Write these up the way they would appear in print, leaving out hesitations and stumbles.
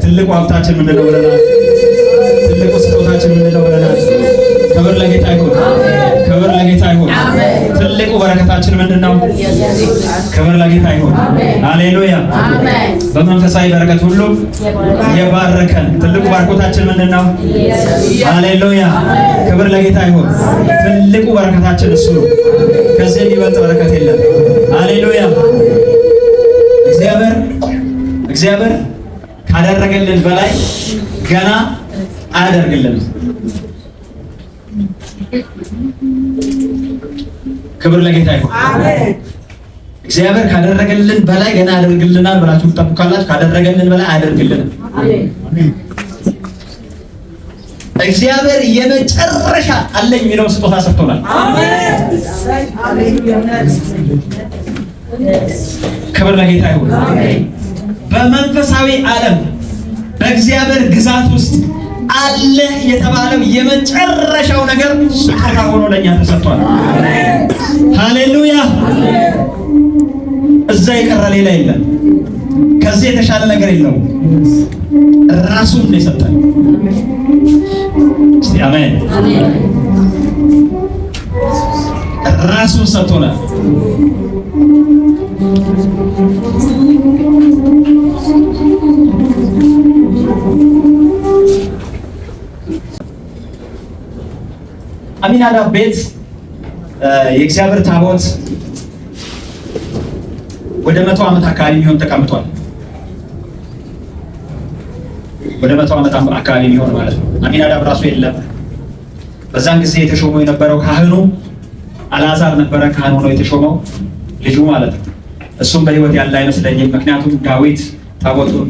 ትልቁ ሀብታችን ምንድነው ብለናል? ትልቁ ስጦታችን ምንድነው ብለናል? ክብር ለጌታ ይሁን። ክብር ለጌታ ይሁን። ትልቁ በረከታችን ምንድነው? ክብር ለጌታ ይሁን። ሃሌሉያ። በመንፈሳዊ በረከት ሁሉ የባረከን ትልቁ ባርኮታችን ምንድነው? ሃሌሉያ። ክብር ለጌታ ይሁን። ትልቁ በረከታችን እሱ ነው። ከዚህ የሚበልጥ በረከት የለም። ሃሌሉያ። እግዚአብሔር ካደረገልን በላይ ገና አያደርግልንም። ክብር ለጌታ ይሁን። እግዚአብሔር ካደረገልን በላይ ገና ያደርግልናል ብላችሁ ትጠብቃላችሁ። ካደረገልን በላይ አያደርግልንም። እግዚአብሔር የመጨረሻ አለኝ የሚለው ስጦታ ሰጥቶናል። ክብር ለጌታ ይሁን። በመንፈሳዊ ዓለም በእግዚአብሔር ግዛት ውስጥ አለ የተባለው የመጨረሻው ነገር ስጦታ ሆኖ ለኛ ተሰጥቷል። ሃሌሉያ። እዛ የቀረ ሌላ የለም። ከዚህ የተሻለ ነገር የለውም። ራሱን ነው የሰጠን። እስቲ አሜን። ራሱን ሰጥቶናል። አሚናዳብ ቤት የእግዚአብሔር ታቦት ወደ 100 ዓመት አካባቢ የሚሆን ተቀምጧል። ወደ 100 ዓመት አካባቢ የሚሆን ማለት ነው። አሚናዳብ ራሱ የለም። በዛን ጊዜ የተሾመው የነበረው ካህኑ አልዓዛር ነበረ። ካህኑ ነው የተሾመው፣ ልጁ ማለት ነው። እሱም በሕይወት ያለ አይመስለኝም። ምክንያቱም ዳዊት ታቦቱን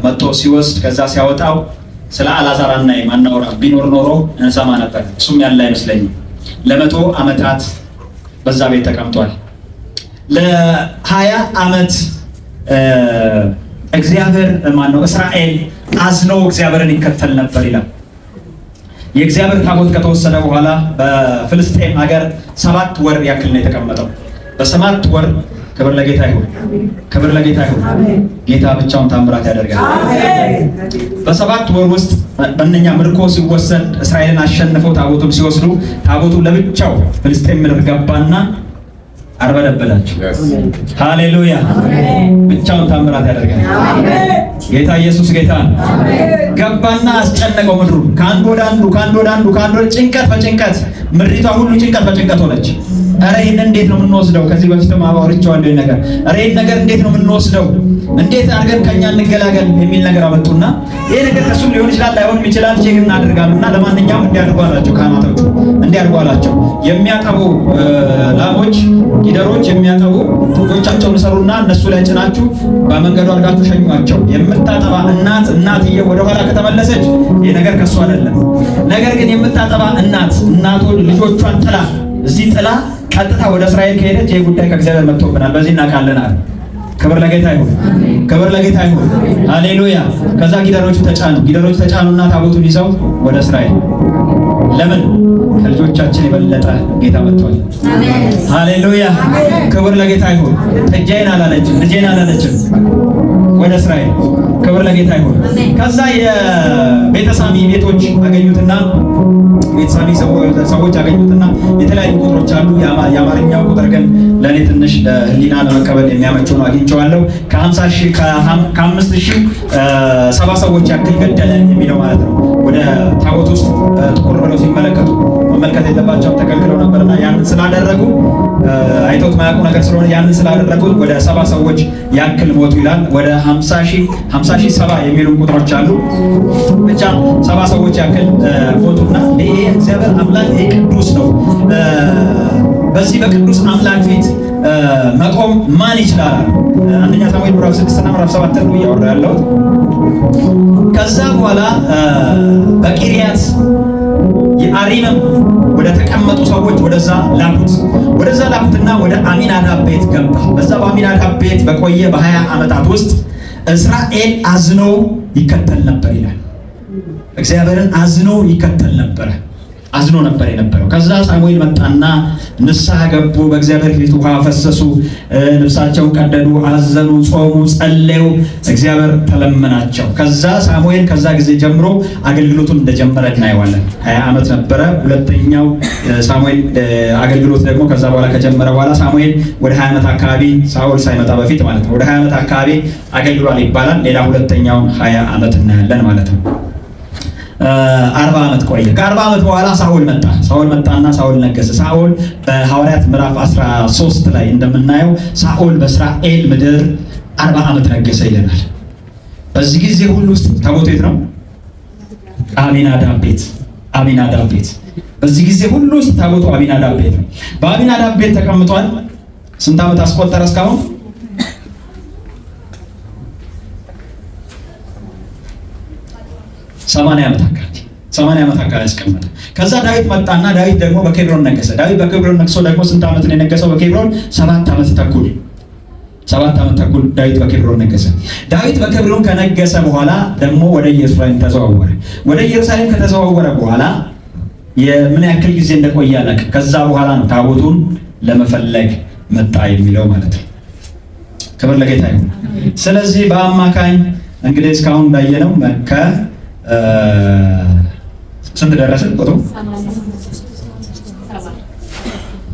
መጥቶ ሲወስድ ከዛ ሲያወጣው ስለ አልዓዛር አናይም፣ አናወራም። ቢኖር ኖሮ እንሰማ ነበር። እሱም ያለ አይመስለኝም። ለ100 ዓመታት በዛ ቤት ተቀምጧል። ለ20 ዓመት እግዚአብሔር እስራኤል አዝኖ እግዚአብሔርን ይከተል ነበር ይላል። የእግዚአብሔር ታቦት ከተወሰደ በኋላ በፍልስጤም ሀገር 7 ወር ያክል ነው የተቀመጠው። በ7 ወር ክብር ለጌታ ይሁን። ክብር ለጌታ ይሁን። ጌታ ብቻውን ታምራት ያደርጋል። በ7 ወር ውስጥ በእነኛ ምርኮ ሲወሰድ እስራኤልን አሸንፈው ታቦቱን ሲወስዱ ታቦቱ ለብቻው ፍልስጤም ምድር ገባና አርበደበላቸው። ሃሌሉያ። ብቻውን ታምራት ያደርጋል። ጌታ ኢየሱስ ጌታ ገባና አስጨነቀው ምድሩን። ከአንድ ወደ አንዱ ጭንቀት በጭንቀት ምድሪቷ ሁሉ ጭንቀት በጭንቀት ሆነች። ኧረ ይህን እንዴት ነው የምንወስደው? ከዚህ በፊትም አውርቼዋለሁ ይህን ነገር። ኧረ ይህን ነገር እንዴት ነው የምንወስደው? እንዴት አድርገን ከኛ እንገላገል የሚል ነገር አመጡና ይሄ ነገር ከሱ ሊሆን ይችላል ላይሆንም ይችላል ቼክ እናደርጋሉና ለማንኛውም እንዲያድርጉ አላቸው። ካህናቶቹ እንዲያድርጉ አላቸው። የሚያጠቡ ላሞች ጊደሮች የሚያጠቡ ጥጆቻቸውን ሰሩና እነሱ ላይ ጭናችሁ በመንገዱ አድርጋችሁ ሸኟቸው። የምታጠባ እናትዬ ወደ ኋላ ከተመለሰች ይሄ ነገር ከሱ አይደለም። ነገር ግን የምታጠባ እናቶች ልጆቿን ጥላ እዚህ ጥላ ቀጥታ ወደ እስራኤል ከሄደች ይሄ ጉዳይ ከእግዚአብሔር መጥቶብናል፣ በዚህ እናውቃለን አለ። ክብር ለጌታ ይሁን። ክብር ለጌታ ይሁን። ሃሌሉያ። ከዛ ጊደሮቹ ተጫኑና ታቦቱን ይዘው ወደ እስራኤል። ለምን? ከልጆቻችን የበለጠ ጌታ መጥቷል። ሃሌሉያ። ክብር ለጌታ ይሁን። ጥጃዬን አላለችም፣ ልጄን አላለችም፣ ወደ እስራኤል። ክብር ለጌታ ይሁን። ከዛ የቤተሳሚ ቤቶች አገኙትና ቤተሳሚ ሰዎች አገኙትና የተለያዩ ቁጥሮች አሉ። የአማርኛው ቁጥር ግን ለእኔ ትንሽ ለህሊና ለመቀበል የሚያመቸው ነው። አግኝቼዋለሁ። ከ5,000 70 ሰዎች ያክል ገደለ የሚለው ማለት ነው። ወደ ታቦት ውስጥ ጥቁር ብለው ሲመለከቱ መመልከት የለባቸውም ተከልክለው ነበርና ያንን ስላደረጉ አይተውት ማያውቁ ነገር ስለሆነ ያንን ስላደረጉ ወደ 70 ሰዎች ያክል ሞቱ ይላል። ወደ 50,000 70 የሚሉ ቁጥሮች አሉ። ብቻ 70 ሰዎች ያክል ሞቱና ይሄ እግዚአብሔር አምላክ ይሄ ቅዱስ ነው። በዚህ በቅዱስ አምላክ ፊት መቆም ማን ይችላል? አንደኛ ሳሙኤል ምዕራፍ 6 እና ምዕራፍ 7 ነው እያወራ ያለው። ከዛ በኋላ በቂርያት የአሪምም ወደ ተቀመጡ ሰዎች ወደዛ ላኩትና ወደ አሚናዳብ ቤት ገባ። በዛ በአሚናዳብ ቤት በቆየ በ20 ዓመታት ውስጥ እስራኤል አዝኖ ይከተል ነበር ይላል። እግዚአብሔርን አዝኖ ይከተል ነበር። አዝኖ ነበር የነበረው። ከዛ ሳሙኤል መጣና ንስሐ ገቡ፣ በእግዚአብሔር ፊት ውሃ ፈሰሱ፣ ልብሳቸውን ቀደዱ፣ አዘኑ፣ ጾሙ፣ ጸለዩ፣ እግዚአብሔር ተለመናቸው። ከዛ ሳሙኤል ከዛ ጊዜ ጀምሮ አገልግሎቱን እንደጀመረ እናየዋለን። 20 ዓመት ነበረ። ሁለተኛው ሳሙኤል አገልግሎት ደግሞ ከዛ በኋላ ከጀመረ በኋላ ሳሙኤል ወደ 20 ዓመት አካባቢ ሳኦል ሳይመጣ በፊት ማለት ነው ወደ 20 ዓመት አካባቢ አገልግሏል ይባላል። ሌላ ሁለተኛውን 20 ዓመት እናያለን ማለት ነው። 40 ዓመት ቆየ። ከ40 ዓመት በኋላ ሳኦል መጣና ሳኦል ነገሰ። ሳኦል በሐዋርያት ምዕራፍ 13 ላይ እንደምናየው ሳኦል በእስራኤል ምድር 40 ዓመት ነገሰ ይለናል። በዚህ ጊዜ ሁሉ ውስጥ ታቦቱ የት ነው? አሚናዳብ ቤት። በዚህ ጊዜ ሁሉ ውስጥ ታቦቱ አሚናዳብ ቤት ነው። በአሚናዳብ ቤት ተቀምጧል። ስንት ዓመት አስቆጠረ እስካሁን? 80 ዓመት አካባቢ ያስቀመጠ። ከዛ ዳዊት መጣና ዳዊት ደግሞ በኬብሮን ነገሰ። ዳዊት በኬብሮን ነግሶ ደግሞ ስንት ዓመት ነው የነገሰው? በኬብሮን 7 ዓመት ተኩል ዳዊት በኬብሮን ነገሰ። ዳዊት በኬብሮን ከነገሰ በኋላ ደግሞ ወደ ኢየሩሳሌም ተዘዋወረ። ወደ ኢየሩሳሌም ከተዘዋወረ በኋላ የምን ያክል ጊዜ እንደቆየ አላውቅም። ከዛ በኋላ ነው ታቦቱን ለመፈለግ መጣ የሚለው ማለት ነው። ክብር ለጌታ ይሁን። ስለዚህ በአማካኝ እንግዲህ እስካሁን እንዳየነው ስንት ደረስን? ቁጥሩ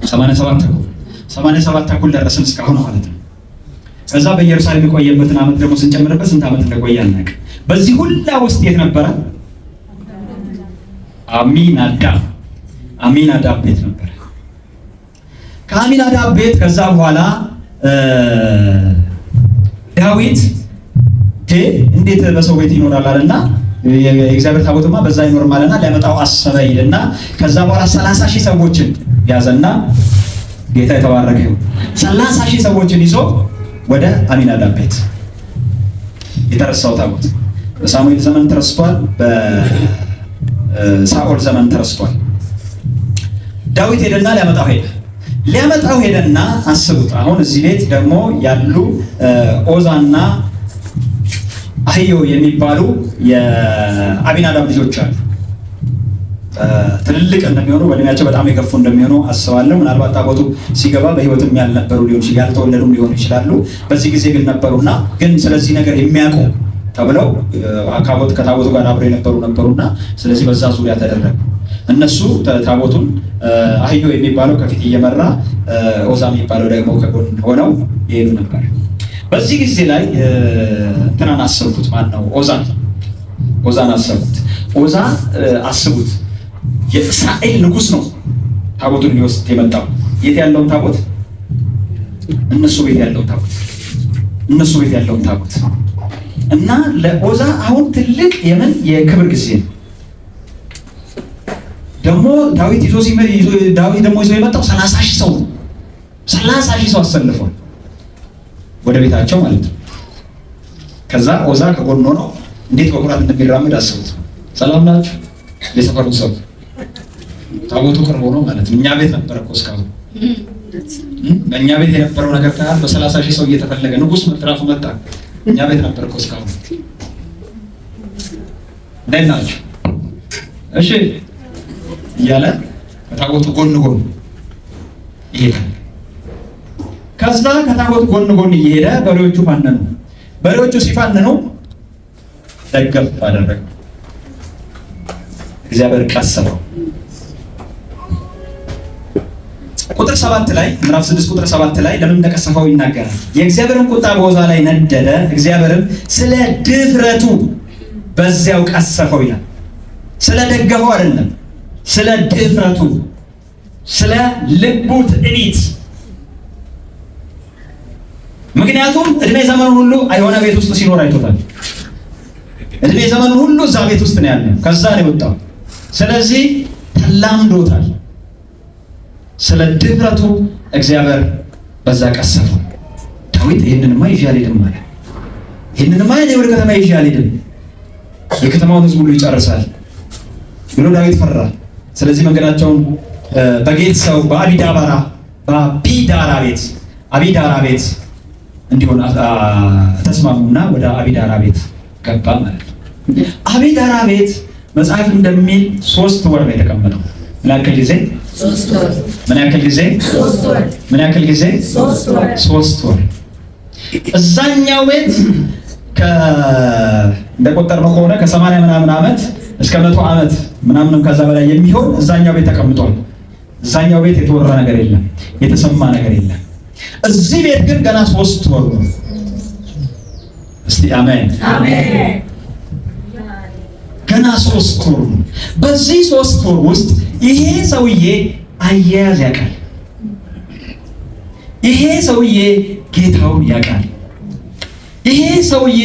87 ተኩል ደረስን እስካሁን ማለት ነው። ከዛ በኢየሩሳሌም የቆየበትን ዓመት ደግሞ ስንጨምርበት ስንት ዓመት እንደቆየ አናውቅም። በዚህ ሁላ ውስጥ የት ነበረ? አሚናዳብ ቤት ነበረ። ከአሚናዳብ ቤት ከዛ በኋላ ዳዊት እንዴት በሰው ቤት ይኖራል አለና የእግዚአብሔር ታቦትማ በዛ ይኖርም አለና ሊያመጣው አሰበ ይልና ከዛ በኋላ 30,000 ሰዎችን ያዘና ጌታ የተባረከ ይሁን 30,000 ሰዎችን ይዞ ወደ አሚናዳብ ቤት። የተረሳው ታቦት በሳሙኤል ዘመን ተረስቷል፣ በሳኦል ዘመን ተረስቷል። ዳዊት ሄደና ሊያመጣው ሄደና አስቡት። አሁን እዚህ ቤት ደግሞ ያሉ ኦዛና አህዮ የሚባሉ የአሚናዳብ ልጆች አሉ። ትልልቅ እንደሚሆኑ በእድሜያቸው በጣም የገፉ እንደሚሆኑ አስባለሁ። ምናልባት ታቦቱ ሲገባ በሕይወትም ያልነበሩ ያልተወለዱም ሊሆኑ ይችላሉ። በዚህ ጊዜ ግን ነበሩና ግን ስለዚህ ነገር የሚያውቁ ተብለው ከታቦቱ ጋር አብረው ነበሩና ስለዚህ በዛ ዙሪያ ተደረገ። እነሱ ታቦቱን አህዮ የሚባለው ከፊት እየመራ ኦዛ የሚባለው ደግሞ ከጎን ሆነው ይሄዱ ነበር። በዚህ ጊዜ ላይ እንትናን አሰብኩት። ማን ነው? ኦዛን አሰብኩት። ኦዛ አስቡት፣ የእስራኤል ንጉሥ ነው ታቦቱን ሊወስድ የመጣው። የት ያለውን ታቦት? እነሱ ቤት ያለውን ታቦት እና ለኦዛ አሁን ትልቅ የክብር ጊዜ ነው። ደግሞ ዳዊት ደግሞ ይዞ የመጣው 30,000 ሰው ነው። 30,000 ሰው አሰልፏል ወደ ቤታቸው ማለት ነው። ከዛ ኦዛ ከጎን ሆኖ እንዴት በኩራት እንደሚራመድ አስቡት። ሰላም ናችሁ የሰፈሩ ሰው? ታቦቱ ቅርብ ሆኖ ማለት ነው። እኛ ቤት ነበር እኮ እስካሁን በእኛ ቤት የነበረው ነገር ታያል። በ30,000 ሰው እየተፈለገ ንጉሥ መጥራቱ መጣ። እኛ ቤት ነበር እኮ እስካሁን። እንዴት ናችሁ? እሺ እያለ ከታቦቱ ጎን ይሄዳል። ከዛ ከታቦቱ ጎን እየሄደ በሬዎቹ ፋነኑ። በሬዎቹ ሲፋነኑ ደገፍ አደረገ። እግዚአብሔር ቀሰፈው። ቁጥር 7 ላይ ምዕራፍ 6 ቁጥር 7 ላይ ለምን እንደቀሰፈው ይናገራል። የእግዚአብሔርን ቁጣ በኦዛ ላይ ነደደ፣ እግዚአብሔርም ስለ ድፍረቱ በዚያው ቀሰፈው ይላል። ስለ ደገፈው አይደለም፣ ስለ ድፍረቱ፣ ስለ ልቡ ትዕቢት። ምክንያቱም እድሜ ዘመኑን ሁሉ የሆነ ቤት ውስጥ ሲኖር አይቶታል። እድሜ ዘመኑን ሁሉ እዛ ቤት ውስጥ ነው ያለው፣ ከዛ ነው የወጣው። ስለዚህ ተላምዶታል። ስለ ድፍረቱ እግዚአብሔር በዛ ቀሰፈው። ዳዊት ይህንንማ ይዤ አልሄድም አለ። ይህንንማ እኔ ወደ ከተማ ይዤ አልሄድም፣ የከተማውን ሕዝብ ሁሉ ይጨርሳል ብሎ ዳዊት ፈራ። ስለዚህ መንገዳቸውን በጌት ሰው በአቢዳራ ቤት እንዲሆን ተስማሙና ወደ አቢዳራ ቤት ገባ ማለት ነው። አቢዳራ ቤት መጽሐፍ እንደሚል 3 ወር ነው የተቀመጠው። ምን ያክል ጊዜ? 3 ወር። ምን ያክል ጊዜ? 3 ወር። ምን ያክል ጊዜ? 3 ወር። 3 ወር። እዛኛው ቤት እንደቆጠርነው ከሆነ ከ80 ምናምን ዓመት እስከ 100 ዓመት ምናምንም ከዛ በላይ የሚሆን እዛኛው ቤት ተቀምጧል። እዛኛው ቤት የተወራ ነገር የለም፣ የተሰማ ነገር የለም። እዚህ ቤት ግን ገና 3 ወር ነው። እስቲ አሜን አሜን። ገና 3 ወር ነው። በዚህ 3 ወር ውስጥ ይሄ ሰውዬ አያያዝ ያውቃል። ይሄ ሰውዬ ጌታውን ያውቃል። ይሄ ሰውዬ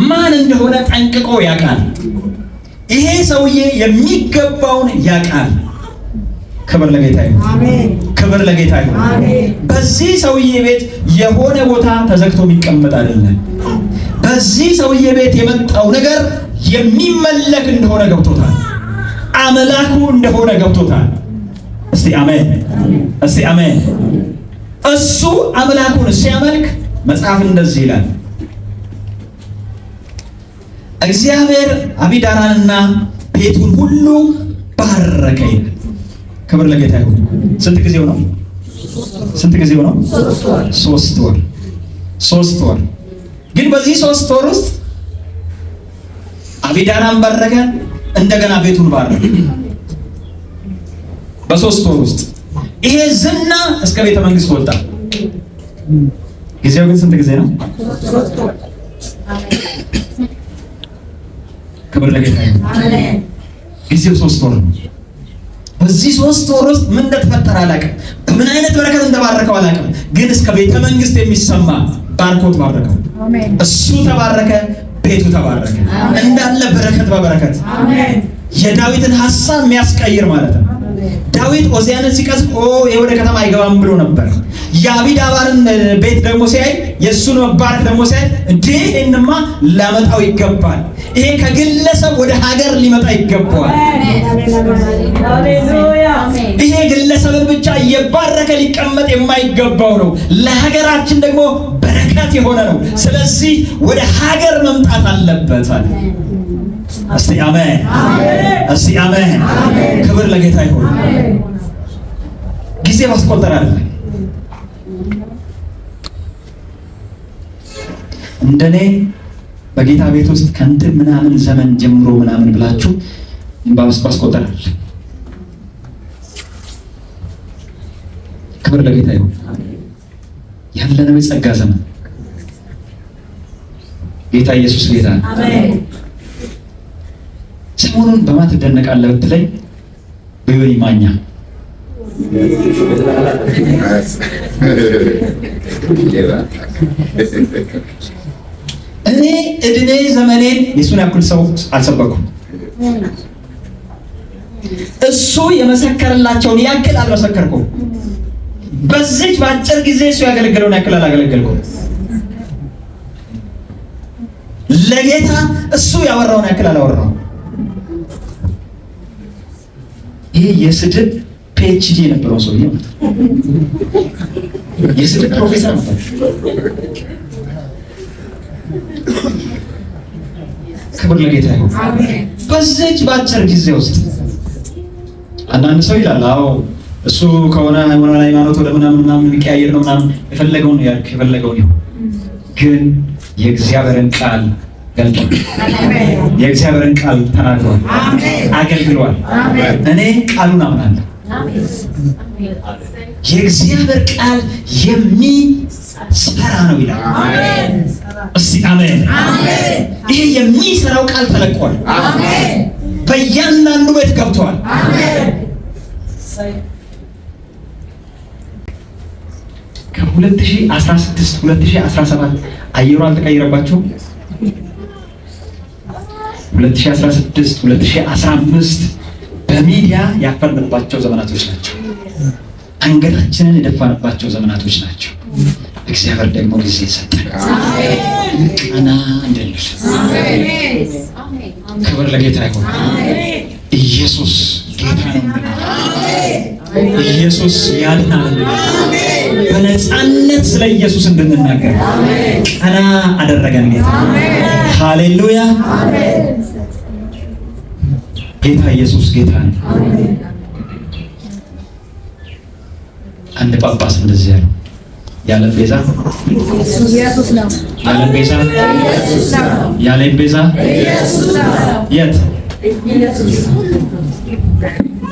ማን እንደሆነ ጠንቅቆ ያውቃል። ይሄ ሰውዬ የሚገባውን ያውቃል። ክብር ለጌታ ይሁን። አሜን። ክብር ለጌታ ይሁን። አሜን። በዚህ ሰውዬ ቤት የሆነ ቦታ ተዘግቶ የሚቀመጥ አይደለም። በዚህ ሰውዬ ቤት የመጣው ነገር የሚመለክ እንደሆነ ገብቶታል። አምላኩ እንደሆነ ገብቶታል። እስቲ አሜን፣ እስቲ አሜን። እሱ አምላኩን ሲያመልክ መጽሐፍ እንደዚህ ይላል፣ እግዚአብሔር አቢዳራንና ቤቱን ሁሉ ባረከ ይላል። ክብር ለጌታ ይሁን። ስንት ጊዜው ነው? ስንት ጊዜው ነው? 3 ወር። 3 ወር። 3 ወር። ግን በዚህ 3 ወር ውስጥ አቢዳራን ባረከ፣ እንደገና ቤቱን ባረከ። በ3 ወር ውስጥ ይሄ ዝና እስከ ቤተ መንግስት ወጣ። ጊዜው ግን ስንት ጊዜ ነው? 3 ወር። ክብር ለጌታ ይሁን። አሜን። ጊዜው 3 ወር ነው። በዚህ 3 ወር ውስጥ ምን እንደተፈጠረ አላውቅም። በምን አይነት በረከት እንደባረከው አላውቅም። ግን እስከ ቤተ መንግስት የሚሰማ ባርኮት ባረከው። አሜን። እሱ ተባረከ፣ ቤቱ ተባረከ። እንዳለ በረከት በበረከት። አሜን። የዳዊትን ሐሳብ የሚያስቀይር ማለት ነው። ዳዊት ኦዚያንን ሲቀስፍ ወደ ከተማ አይገባም ብሎ ነበር። የአቢዳባርን ቤት ደግሞ ሲያይ፣ የእሱን መባረክ ደግሞ ሲያይ እንዴ እንማ ላመጣው ይገባል። ይሄ ከግለሰብ ወደ ሀገር ሊመጣ ይገባዋል። ሃሌሉያ። ይሄ ግለሰብን ብቻ እየባረከ ሊቀመጥ የማይገባው ነው። ለሀገራችን ደግሞ በረከት የሆነ ነው። ስለዚህ ወደ ሀገር መምጣት አለበት። እስቲ አሜን፣ እስቲ አሜን። ክብር ለጌታ ይሁን። ጊዜ ማስቆጠር አለ። እንደኔ በጌታ ቤት ውስጥ ከእንትን ምናምን ዘመን ጀምሮ ምናምን ብላችሁ ማስቆጠር አለ። ክብር ለጌታ ይሁን። ያለነው የጸጋ ዘመን። ጌታ ኢየሱስ ጌታ ነው። አሜን። ሰሞኑን በማን ትደነቃለህ ብትለኝ፣ በዮኒ ማኛ። እኔ እድሜ ዘመኔን የሱን ያክል ሰው አልሰበኩም። እሱ የመሰከረላቸውን ያክል አልመሰከርኩም። በዚች በአጭር ጊዜ እሱ ያገለገለውን ያክል አላገለገልኩም። ለጌታ እሱ ያወራውን ያክል አላወራው። ይሄ የስድብ ፒኤችዲ የነበረው ሰውዬ ማለት ነው። የስድብ ፕሮፌሰር ነበር። ክብር ለጌታ ይሁን። በዚች በአጭር ጊዜ ውስጥ አንዳንድ ሰው ይላል፣ አዎ እሱ ከሆነ ሃይማኖት ወደ ምናምን የሚቀያየር ነው ምናምን፣ የፈለገውን ያልክ የፈለገውን ይሁን። ግን የእግዚአብሔርን ቃል ገልጧል። የእግዚአብሔርን ቃል ተናግሯል፣ አገልግሏል። እኔ ቃሉን አምናለሁ። የእግዚአብሔር ቃል የሚሰራ ነው ይላል። እስቲ አሜን። ይሄ የሚሰራው ቃል ተለቋል። በእያንዳንዱ ቤት ገብቷል። ከ2016 2017 አየሩ አልተቀየረባቸውም። 2016 2015 በሚዲያ ያፈርንባቸው ዘመናቶች ናቸው። አንገታችንን የደፋንባቸው ዘመናቶች ናቸው። እግዚአብሔር ደግሞ ጊዜ ሰጠን። ቀና እንድንል። ክብር ለጌታ ይሁን። ኢየሱስ ጌታ ነው። ኢየሱስ ያድናል። በነፃነት ስለ ኢየሱስ እንድንናገር ቀና አደረገን ጌታ። ሃሌሉያ። ጌታ ኢየሱስ ጌታ ነው። አንድ ጳጳስ እንደዚህ ያለው ያለ ቤዛ ኢየሱስ ነው። ያለ ቤዛ ኢየሱስ ነው። ያለ ቤዛ ኢየሱስ ነው። የት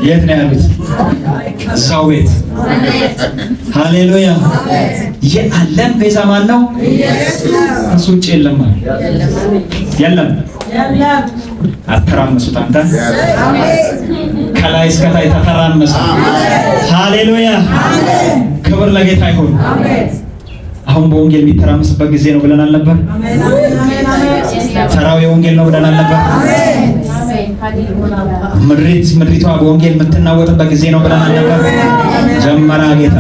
የት ነው ያሉት? እዛው ቤት። ሃሌሉያ። የዓለም ቤዛ ማን ነው? ኢየሱስ ነው። እሱ ውጭ የለም ማለት የለም። የለም። አተራመሱት አንተ አሜን። ከላይ እስከ ታች ተተራመሰ። ሃሌሉያ። ክብር ለጌታ ይሁን። አሜን። አሁን በወንጌል የሚተራመስበት ጊዜ ነው ብለን አልነበር? አሜን። አሜን። ተራው የወንጌል ነው ብለን አልነበር? ምድሪቷ በወንጌል የምትናወጥበት ጊዜ ነው ብለን አልነበር? ጀመራ ጌታ።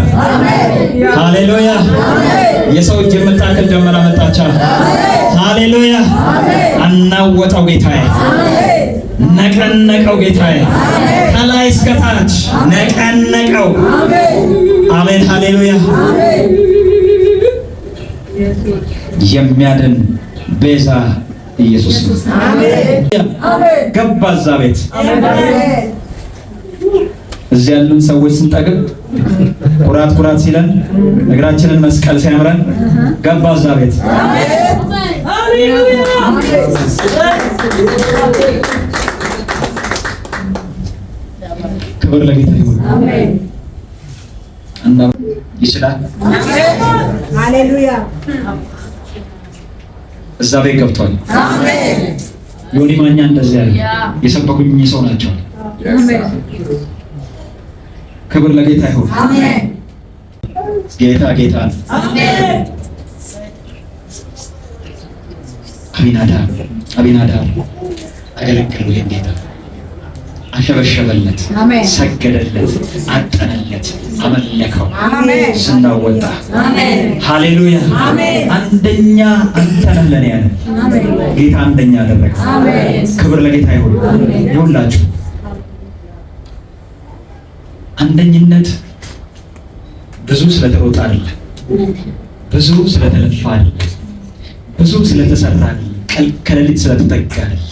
ሃሌሉያ። የሰው እጅ የምታክል ጀመራ መጣቻ። ሃሌሉያ። አናወጠው ጌታዬ፣ ነቀነቀው ጌታዬ፣ ከላይ እስከ ታች ነቀነቀው። አሜን። ሃሌሉያ። የሚያድን ቤዛ ኢየሱስ ነው። ገባ እዛ ቤት። እዚህ ያሉን ሰዎች ስንጠግብ ኩራት ሲለን እግራችንን መስቀል ሲያምረን ገባ እዛ ቤት። ክብር ለጌታ ይሁን። ይችላል። ሃሌሉያ። እዛ ቤት ገብቷል። አሜን። ዮኒ ማኛ እንደዚህ ያለ የሰበኩኝ ሰው ናቸው። ክብር ለጌታ ይሁን። አሜን። ጌታ ጌታ ነው። አሜን። አቢናዳብ አገለገሉ። ጌታ አሸበሸበለት፣ አሜን። ሰገደለት፣ አጠነለት፣ አመለከው። አሜን። ስናወጣ አሜን። ሃሌሉያ። አሜን። አንደኛ አንተ ነህ ለኔ ያለ ጌታ አንደኛ አደረገ። አሜን። ክብር ለጌታ ይሁን። ይሁንላችሁ። አንደኝነት ብዙ ስለተሮጠ አይደለም፣ ብዙ ስለተለፋ አይደለም፣ ብዙ ስለተሰራ አይደለም፣ ከሌሊት ስለተጠጋ አይደለም።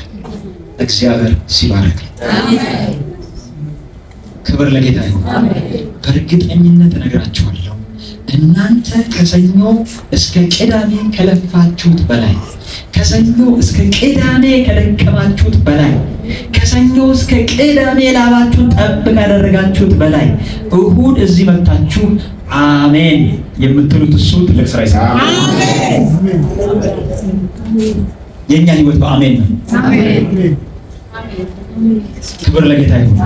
እግዚአብሔር ሲባረክ ክብር ለጌታ ይሁን። በእርግጠኝነት እነግራችኋለሁ እናንተ ከሰኞ እስከ ቅዳሜ ከለፋችሁት በላይ፣ ከሰኞ እስከ ቅዳሜ ከደከማችሁት በላይ፣ ከሰኞ እስከ ቅዳሜ ላባችሁን ጠብ ካደረጋችሁት በላይ እሁድ እዚህ መጥታችሁ አሜን የምትሉት እሱ ትልቅ ስራ ይሰራል። የኛ ህይወት በአሜን ነው። ክብር ለጌታ ይሁን።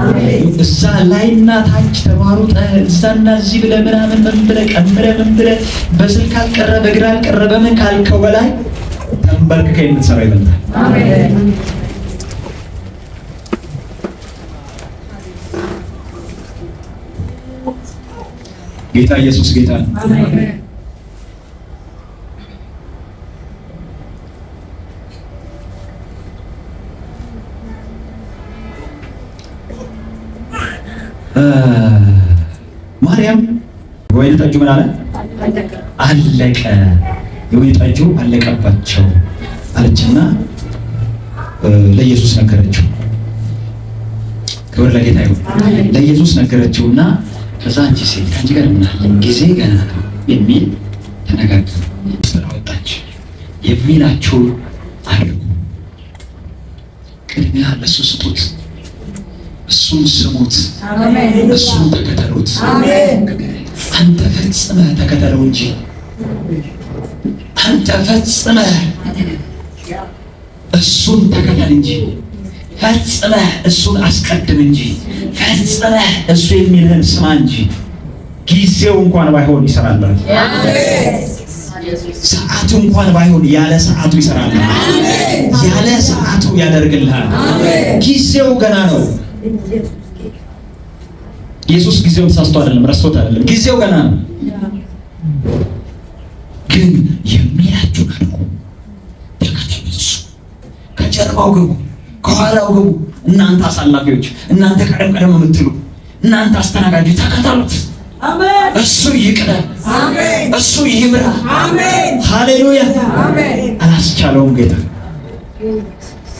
እዛ ላይና ታች ተማሩጠ እዛና እዚህ ብለህ ምናምን ምን ብለህ ቀምረህ ምን ብለህ በስልክ አልቀረ በግራ አልቀረ በምን ካልከው በላይ ተንበርክከህ የምትሰራ ይበልጣል። አሜን። ጌታ ኢየሱስ ጌታ ነው። አሜን። ማርያም ወይን ጠጁ ምን አለ? አለቀ። የወይን ጠጁ አለቀባቸው አለችና ለኢየሱስ ነገረችው። ክብር ለጌታ ይሁን። ለኢየሱስ ነገረችውና ከዛ አንቺ ሴት ከአንቺ ጋር ምን አለ? ጊዜ ገና ነው የሚል ተነጋገሩ። ወጣች። የሚላችሁ አድርጉ፣ ቅድሚያ ለእሱ ስጡት፣ እሱን ስሙት፣ እሱን ተከተሉት። አንተ ፈጽመህ ተከተለው እንጂ አንተ ፈጽመህ እሱን ተከተል እንጂ ፈጽመህ እሱን አስቀድም እንጂ ፈጽመህ እሱ የሚልህን ስማ እንጂ። ጊዜው እንኳን ባይሆን ይሰራል። ሰዓቱ እንኳን ባይሆን ያለ ሰዓቱ ይሰራል። ያለ ሰዓቱ ያደርግልሃል። ጊዜው ገና ነው። ኢየሱስ ጊዜውን ተሳስቶ አይደለም፣ ረስቶት አይደለም። ጊዜው ገና ነው። ግን የሚላችሁን አድርጉ፣ ተከተሉት። እሱ ከጀርባው ግቡ፣ ከኋላው ግቡ። እናንተ አሳላፊዎች፣ እናንተ ቀደም የምትሉ እናንተ አስተናጋጆች ተከተሉት። እሱ ይቅደም፣ እሱ ይምራ። ሃሌሉያ። አላስቻለውም ጌታ።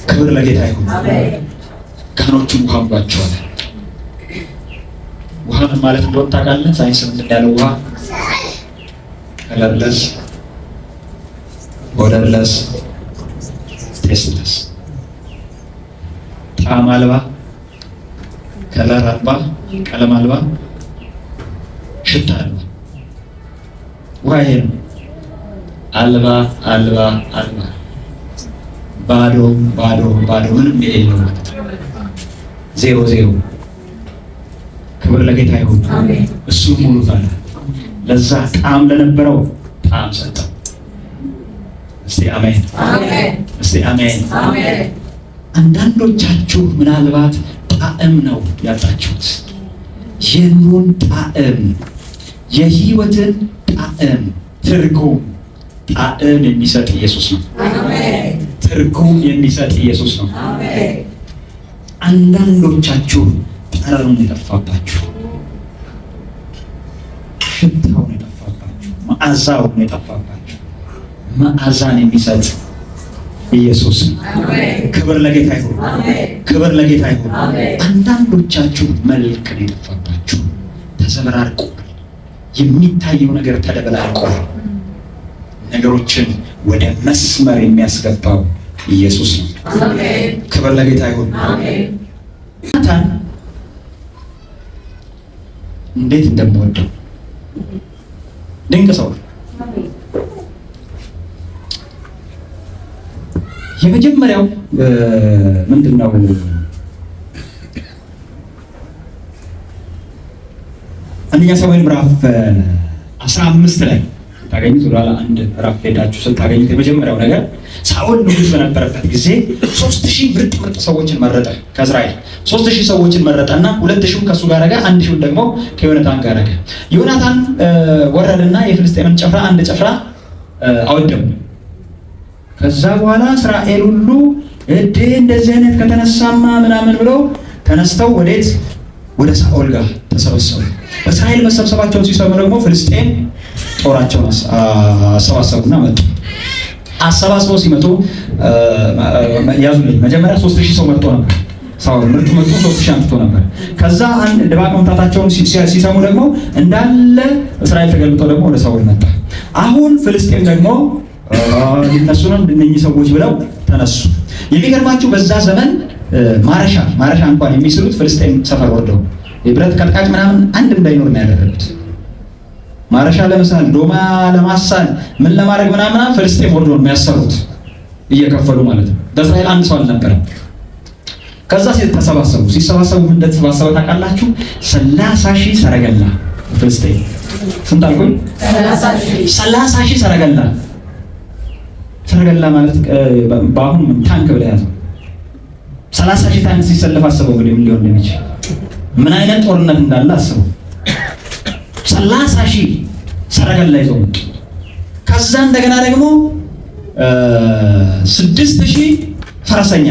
ክብር ለጌታ ይሁን። ካህኖቹ እንኳን ብሏቸዋል። ውሃ ምን ማለት እንደሆነ ታውቃለህ? ሳይንስ ምንድን ያለው ውሃ ከለርለስ፣ ኦደርለስ፣ ቴስትለስ፣ ጣዕም አልባ፣ ከለር አልባ፣ ቀለም አልባ፣ ሽታ አልባ ውሃ ይሄ ነው። አልባ አልባ አልባ ባዶ ባዶ ባዶ ምንም የሌለው ማለት ነው። ዜሮ ዜሮ። ክብር ለጌታ ይሁን። እሱ ሙሉ ታለ ለዛ ጣዕም ለነበረው ጣዕም ሰጠው። እስቲ አሜን፣ እስቲ አሜን። አንዳንዶቻችሁ ምናልባት ጣዕም ነው ያጣችሁት። የኑሮን ጣዕም፣ የህይወትን ጣዕም፣ ትርጉም ጣዕም የሚሰጥ ኢየሱስ ነው። ትርጉም የሚሰጥ ኢየሱስ ነው። አንዳንዶቻችሁ ጠረኑን የጠፋባችሁ፣ ሽታውን የጠፋባችሁ፣ መዓዛውን የጠፋባችሁ፣ መዓዛን የሚሰጥ ኢየሱስ ነው። ክብር ለጌታ ይሁን። ክብር ለጌታ ይሁን። አንዳንዶቻችሁ መልክን የጠፋባችሁ፣ ተዘበራርቆ የሚታየው ነገር ተደበላልቆ ነገሮችን ወደ መስመር የሚያስገባው ኢየሱስ ነው። ክብር ለጌታ ይሁን። ናታን እንዴት እንደምወደው ድንቅ ሰው። የመጀመሪያው ምንድነው? አንደኛ ሳሙኤል ምዕራፍ 15 ላይ ታገኙት። ወደኋላ አንድ ምዕራፍ ሄዳችሁ ስታገኙት የመጀመሪያው ነገር ሳኦል ንጉሥ በነበረበት ጊዜ 3000 ምርጥ ሰዎችን መረጠ። ከእስራኤል 3000 ሰዎችን መረጠና 2000 ከሱ ጋር አረገ፣ 1000 ደግሞ ከዮናታን ጋር አረገ። ዮናታን ወረደና የፍልስጤምን ጭፍራ አንድ ጭፍራ አወደሙ። ከዛ በኋላ እስራኤል ሁሉ እንደዚህ አይነት ከተነሳማ ምናምን ብለው ተነስተው ወዴት? ወደ ሳኦል ጋር ተሰበሰቡ። እስራኤል መሰብሰባቸውን ሲሰሙ ደግሞ ፍልስጤም ጦራቸውን አሰባሰቡና መጡ። አሰባስበው ሲመጡ ያዙልኝ። መጀመሪያ 3000 ሰው መጥቶ ነበር። ሳኦል ምርጥ መጥቶ 3000 አምጥቶ ነበር። ከዛ አንድ ድባቅ መምታታቸውን ሲሰሙ ደግሞ እንዳለ እስራኤል ተገልብጠው ደግሞ ወደ ሳኦል መጣ። አሁን ፍልስጤም ደግሞ እነሱንም እነኚህ ሰዎች ብለው ተነሱ። የሚገርማችሁ በዛ ዘመን ማረሻ እንኳን የሚስሉት ፍልስጤም ሰፈር ወርደው የብረት ቀጥቃጭ ምናምን አንድ እንዳይኖር ነው ያደረጉት። ማረሻ ለመሳል፣ ዶማ ለማሳል፣ ምን ለማድረግ ምናምን ፍልስጤም ወርዶ ነው የሚያሰሩት እየከፈሉ ማለት ነው። በእስራኤል አንድ ሰው አልነበረም። ከዛ ሲሰባሰቡ ምን እንደተሰባሰበ ታውቃላችሁ? 30,000 ሰረገላ ፍልስጤም። ስንት አልኩኝ? 30,000 ሰረገላ። ሰረገላ ማለት በአሁኑ ታንክ ብለህ ያዘው። 30,000 ታንክ ሲሰለፍ አስበው እንግዲህ ምን ሊሆን እንደሚችል፣ ምን አይነት ጦርነት እንዳለ አስበው። 30,000 ሰረገላ ይዘው መጡ። ከዛ እንደገና ደግሞ 6,000 ፈረሰኛ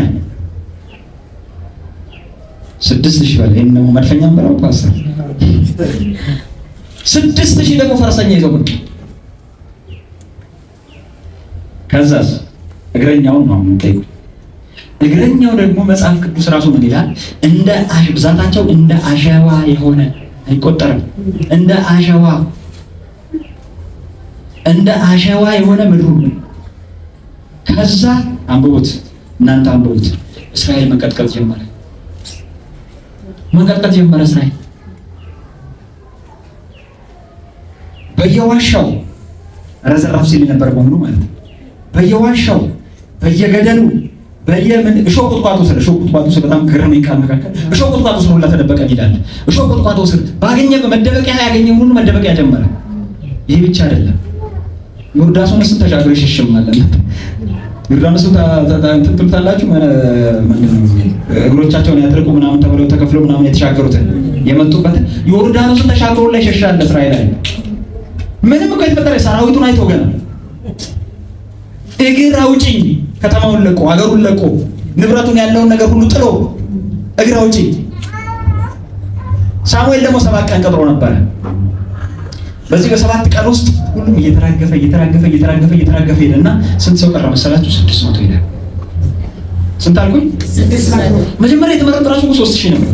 6,000 በላይ ነው። መድፈኛም ብለው ፓስተር 6,000 ደግሞ ፈረሰኛ ይዘው መጡ። ከዛስ እግረኛውን ነው የምንጠይቁ። እግረኛው ደግሞ መጽሐፍ ቅዱስ ራሱ ምን ይላል? እንደ ብዛታቸው እንደ አሸዋ የሆነ አይቆጠርም። እንደ አሸዋ የሆነ ምድሩ። ከዛ አንብቡት፣ እናንተ አንብቡት። እስራኤል መንቀጥቀጥ ጀመረ። እስራኤል በየዋሻው ረዘራፍ ሲል ነበር በሙሉ ማለት ነው። በየዋሻው በየገደሉ በየምን እሾህ ቁጥቋጦ ስር በጣም ገረመኝ። ቃል መካከል እሾህ ቁጥቋጦ ስር ሁላ ተደበቀ ይላል። እሾህ ቁጥቋጦ ስር ባገኘ መደበቂያ ያገኘ ሁሉ መደበቂያ ጀመረ። ይሄ ብቻ አይደለም፣ ዮርዳኖስን ተሻግሮ ይሸሽማል። ዮርዳኖስን ትምታላችሁ እግሮቻቸውን ያጥልቁ ምናምን ተብለው ተከፍለው ምናምን የተሻገሩትን የመጡበት ዮርዳኖስን ተሻግሮ ላይ ይሸሻል እስራኤል ላይ። ምንም እኮ የተፈጠረ ሰራዊቱን አይቶ ገና እግር አውጪኝ፣ ከተማውን ለቆ አገሩን ለቆ ንብረቱን ያለውን ነገር ሁሉ ጥሎ እግር አውጪኝ። ሳሙኤል ደግሞ 7 ቀን ቀጥሮ ነበረ። በዚህ በ7 ቀን ውስጥ ሁሉም እየተራገፈ ሄደና ስንት ሰው ቀረ መሰላችሁ? 600 ሄደ። ስንት አልኩኝ? 600። መጀመሪያ የተመረጠ ራሱ 3000 ነበር።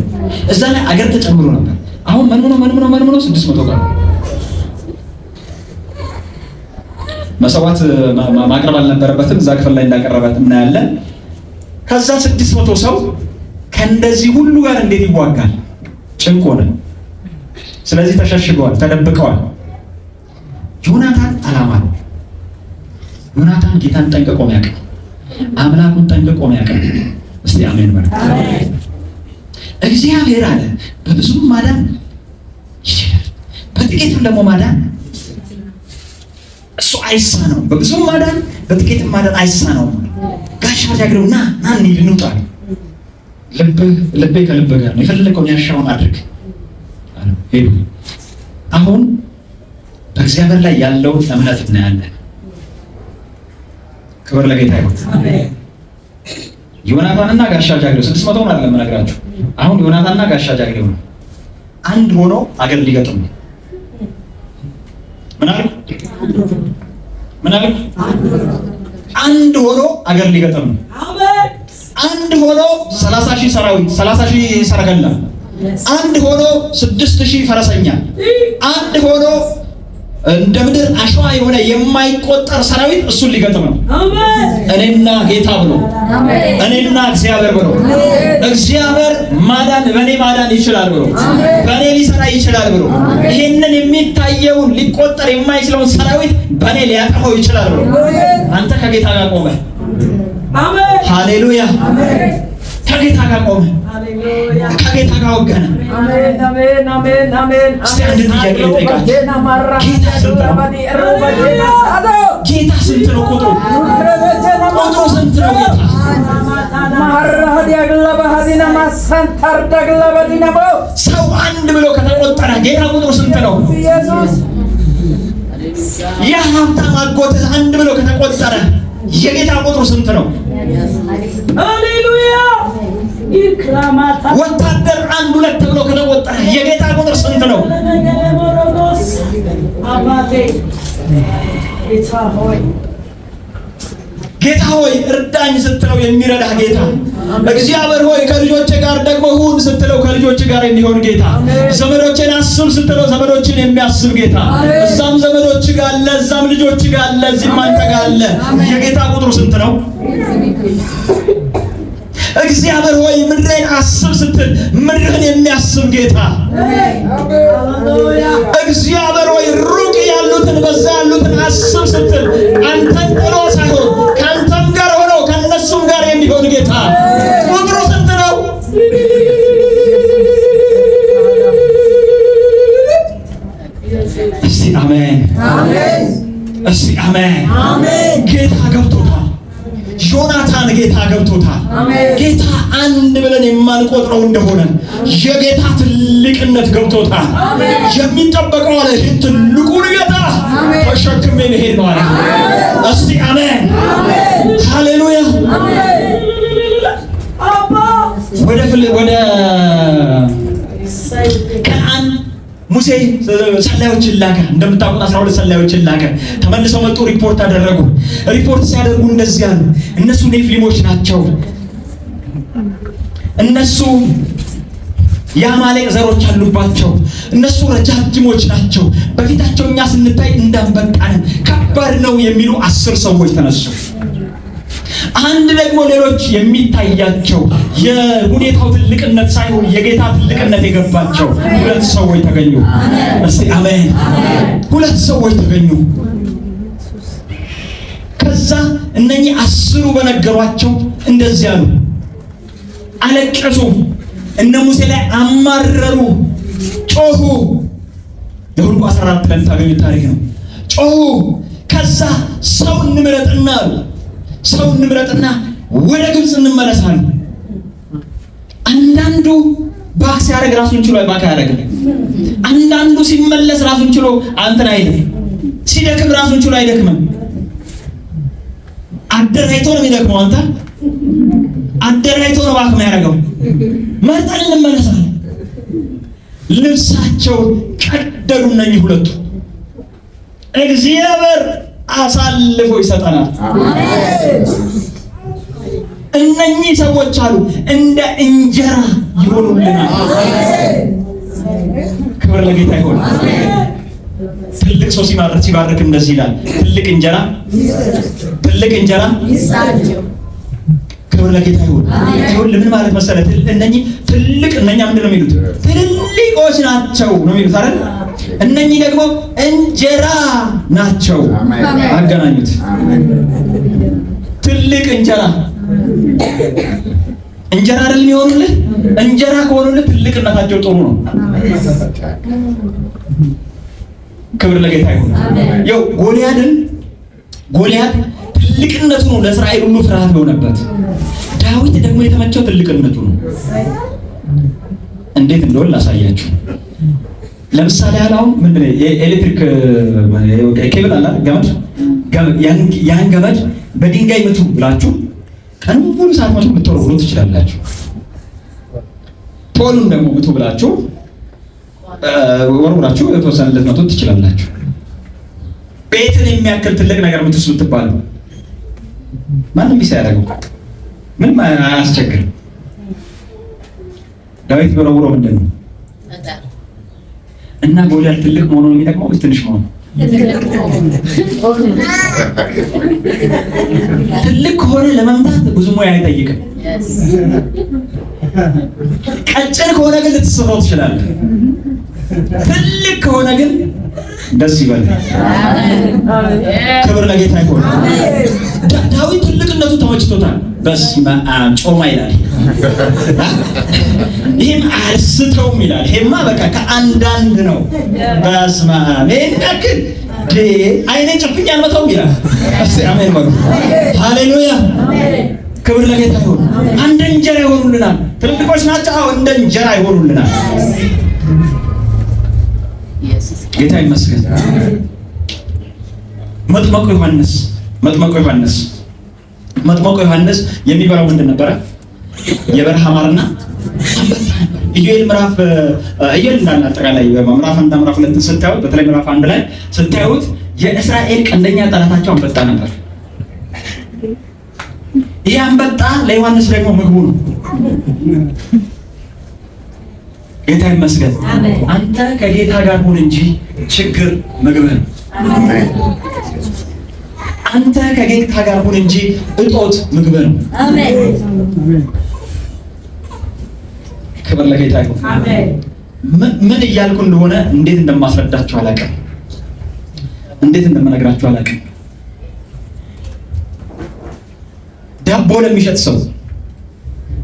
እዛ ላይ አገር ተጨምሮ ነበር። አሁን መንምኖ 600 ቀን መሰዋት ማቅረብ አልነበረበትም። እዛ ክፍል ላይ እንዳቀረበት እናያለን። ከዛ 600 ሰው ከእንደዚህ ሁሉ ጋር እንዴት ይዋጋል? ጭንቅ ሆነ። ስለዚህ ተሸሽገዋል፣ ተደብቀዋል። ዮናታን ዓላማ ነው። ዮናታን ጌታን ጠንቅቆ የሚያውቅ አምላኩን ጠንቅቆ የሚያውቅ። እስቲ አሜን በሉ። እግዚአብሔር አለ በብዙ ማዳን ይችላል፣ በጥቂትም ደግሞ ማዳን እሱ አይሳነውም። በብዙ ማዳን በጥቂትም ማዳን አይሳነውም። ጋሻ ጃግሬው ና እንሂድ እንውጣ። ልቤ ከልብ ጋር ነው፣ የፈለከውን ያሻውን አድርግ ሄዱ። አሁን በእግዚአብሔር ላይ ያለውን እምነት እናያለን። ክብር ለጌታ ይሁን። ዮናታንና ጋሻ ጃግሬው 600 ነው አይደለም እነግራችሁ። አሁን ዮናታንና ጋሻ ጃግሬው ነው አንድ ሆኖ አገር ሊገጥሙ ነው። ምን አለ? አንድ ሆኖ አገር ሊገጥሙ ነው። አንድ ሆኖ 30,000 ሰራዊት 30,000 ሰረገላ፣ አንድ ሆኖ 6,000 ፈረሰኛ፣ አንድ ሆኖ እንደ ምድር አሸዋ የሆነ የማይቆጠር ሰራዊት እሱን ሊገጥም ነው። እኔና ጌታ ብሎ እኔና እግዚአብሔር ብሎ እግዚአብሔር ማዳን በእኔ ማዳን ይችላል ብሎ በእኔ ሊሰራ ይችላል ብሎ ይህንን የሚታየውን ሊቆጠር የማይችለውን ሰራዊት በእኔ ሊያጠፋው ይችላል ብሎ አንተ ከጌታ ጋር ቆመ። ሃሌሉያ! ከጌታ ጋር ቆመ፣ ከጌታ ጋር ወገነ። እስቲ አንድ ጥያቄ ልጠይቃችሁ። ጌታ ስንት ነው? ጌታ ስንት ነው? ቁጥሩ ስንት ነው? ጌታ ሰው አንድ ብሎ ከተቆጠረ ጌታ ቁጥሩ ስንት ነው? የሀብታም አጎትህ አንድ ብሎ ከተቆጠረ የጌታ ቁጥሩ ስንት ነው? ሃሌሉያ! ወታደር 1-2 ተብሎ ከተቆጠረ የጌታ ቁጥር ስንት ነው? ጌታ ሆይ እርዳኝ ስትለው የሚረዳህ ጌታ፣ እግዚአብሔር ሆይ ከልጆቼ ጋር ደግሞ ሁን ስትለው ከልጆቼ ጋር የሚሆን ጌታ፣ ዘመዶቼን አስብ ስትለው ዘመዶችን የሚያስብ ጌታ፣ እዛም ዘመዶች ጋር አለ፣ እዛም ልጆች ጋር አለ፣ እዚህም አንተ ጋር አለ። የጌታ ቁጥሩ ስንት ነው? እግዚአብሔር ሆይ ምድሬን አስብ ስትል ምድርህን የሚያስብ ጌታ፣ እግዚአብሔር ሆይ ሩቅ ያሉትን በዛ ያሉትን አስብ ስትል አንተን ጥሎ ሳይሆን ከአንተም ጋር ሆኖ ከነሱም ጋር የሚሆን ጌታ ቁጥሩ ስንት ነው? እስቲ አሜን፣ እስቲ አሜን። ጌታ ገብቶታል። ዮናታን ጌታ ገብቶታል። ጌታ አንድ ብለን የማንቆጥረው እንደሆነ የጌታ ትልቅነት ገብቶታል። የሚጠበቀው አለ ይህን ትልቁን ጌታ ተሸክሜ መሄድ ነው አለ። እስቲ አሜን፣ ሃሌሉያ። ወደ ከነዓን ሙሴ ሰላዮችን ላከ። እንደምታውቁት 12 ሰላዮችን ላከ። ተመልሰው መጡ፣ ሪፖርት አደረጉ። ሪፖርት ሲያደርጉ እንደዚህ አሉ፣ እነሱ ኔፍሊሞች ናቸው፣ እነሱ የአማሌቅ ዘሮች አሉባቸው፣ እነሱ ረጃጅሞች ናቸው፣ በፊታቸው እኛ ስንታይ እንዳንበቃን ከባድ ነው የሚሉ 10 ሰዎች ተነሱ። አንድ ደግሞ ሌሎች የሚታያቸው የሁኔታው ትልቅነት ሳይሆን የጌታ ትልቅነት የገባቸው 2 ሰዎች ተገኙ። እስቲ አሜን። 2 ሰዎች ተገኙ። ከዛ እነኚህ 10 በነገሯቸው እንደዚህ አሉ፣ አለቀሱ፣ እነ ሙሴ ላይ አማረሩ፣ ጮሁ። የሁሉ 14 ላይ ታገኙ ታሪክ ነው። ጮሁ። ከዛ ሰው እንምረጥና አሉ፣ ሰው እንምረጥና ወደ ግብጽ እንመለሳለን። አንዳንዱ ባክ ሲያደርግ ራሱን ችሎ ባክ ያደርግ፣ አንዳንዱ ሲመለስ ራሱን ችሎ አንተን አይደለም፣ ሲደክም ራሱን ችሎ አይደክምም። አደራይቶ ነው የሚደክመው። አንተ አደራይቶ ነው ባክ የሚያደርገው። መርጠን እንመለሳለን። ልብሳቸውን ቀደዱ። እነኚህ 2 እግዚአብሔር አሳልፎ ይሰጠናል። እነኚህ ሰዎች አሉ እንደ እንጀራ ይሆኑልናል። ክብር ለጌታ ይሁን። ትልቅ ሰው ሲባርክ እንደዚህ ይላል፣ ትልቅ እንጀራ ክብር ለጌታ ይሁን። ይሁን ለምን ማለት መሰለህ? እነኚህ ትልቅ እነኛ ምንድን ነው የሚሉት? ትልልቆች ናቸው ነው የሚሉት አይደል? እነኚህ ደግሞ እንጀራ ናቸው። አገናኙት። ትልቅ እንጀራ አይደል የሚሆኑልህ? እንጀራ ከሆኑልህ ትልቅነታቸው ጥሩ ነው። ክብር ለጌታ ይሁን። ያው ጎልያድ ትልቅነቱ ነው ለእስራኤል ሁሉ ፍርሃት የሆነበት። ዳዊት ደግሞ የተመቸው ትልቅነቱ ነው። እንዴት እንደሆነ ላሳያችሁ። ለምሳሌ አሁን ምንድን ነው የኤሌክትሪክ ኬብል አለ ገመድ፣ ያን ገመድ በድንጋይ ምቱ ብላችሁ ቀኑን ሙሉ ሳትመቱ ልትወረውሩ ትችላላችሁ። ፖሉን ደግሞ ምቱ ብላችሁ ወርውራችሁ የተወሰነ ልትመቱ ትችላላችሁ። ቤትን የሚያክል ትልቅ ነገር ምትስ ብትባሉ ማንም ቢስ ያደርገው ምንም አያስቸግርም። ዳዊት ወረውሮ ምንድን ነው እና ጎልያድ ትልቅ መሆኑ ነው የሚጠቅመው ወይስ ትንሽ መሆኑ? ትልቅ ከሆነ ለመምታት ብዙ ሙያ አይጠይቅም። ቀጭን ከሆነ ግን ልትስበው ትችላለህ። ትልቅ ከሆነ ግን ደስ ይበል። ክብር ለጌታ ይሁን። ዳዊት ትልቅነቱ ተመችቶታል። በስመ አብ ጮማ ይላል። ይሄም አልስተውም ይላል። ይሄማ በቃ ከአንዳንድ ነው። በስመ አብ ይሄን አይኔን ጨፍኝ አልመታውም ይላል። እስቲ አሜን በሉ። ሃሌሉያ ክብር ለጌታ ይሁን። እንደ እንጀራ ይሆኑልናል። ትልቆች ናቸው። አዎ እንደ እንጀራ ይሆኑልናል። ጌታ ይመስገን። መጥምቁ ዮሐንስ የሚበላው ምንድን ነበረ? የበረሃ ማርና ኢዩኤል እንዳለ አጠቃላይ ምዕራፍ 1 ምዕራፍ 2 ስታዩት፣ በተለይ ምዕራፍ 1 ላይ ስታዩት የእስራኤል ቀንደኛ ጠላታቸው አንበጣ ነበር። ይህ አንበጣ ለዮሐንስ ደግሞ ምግቡ ነው። ጌታ ይመስገን። አንተ ከጌታ ጋር ሁን እንጂ ችግር ምግብህ ነው። አንተ ከጌታ ጋር ሁን እንጂ እጦት ምግብህ ነው። ክብር ለጌታ ይሁን። ምን እያልኩ እንደሆነ እንዴት እንደማስረዳችሁ አላውቅም። እንዴት እንደምነግራችሁ አላውቅም። ዳቦ ለሚሸጥ ሰው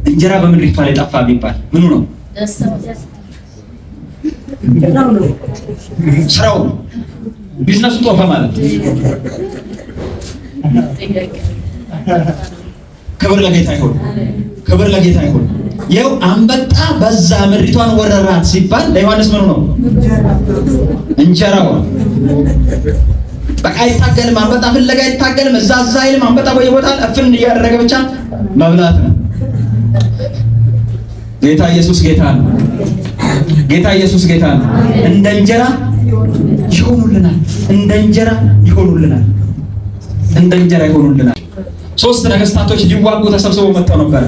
እንጀራ በምድሪቷ ላይ ጠፋ ቢባል ምኑ ነው? ስራው ቢዝነሱ ጦፈ ማለት። ክብር ለጌታ ይሁን። ክብር ለጌታ ይሁን። ይኸው አንበጣ በዛ ምድሪቷን ወረራት ሲባል ለዮሐንስ ምኑ ነው? እንጀራው። በቃ አይታገልም። አንበጣ ፍለጋ አይታገልም። እዛ አይልም። አንበጣ በየቦታ እፍን እያደረገ ብቻ መብላት ነው። ጌታ ኢየሱስ ጌታ ነው። ጌታ ኢየሱስ ጌታ ነው። እንደ እንጀራ ይሆኑልናል። እንደ እንጀራ ይሆኑልናል። እንደ እንጀራ ይሆኑልናል። ሶስት ነገስታቶች ሊዋጉ ተሰብስበው መጥተው ነበር።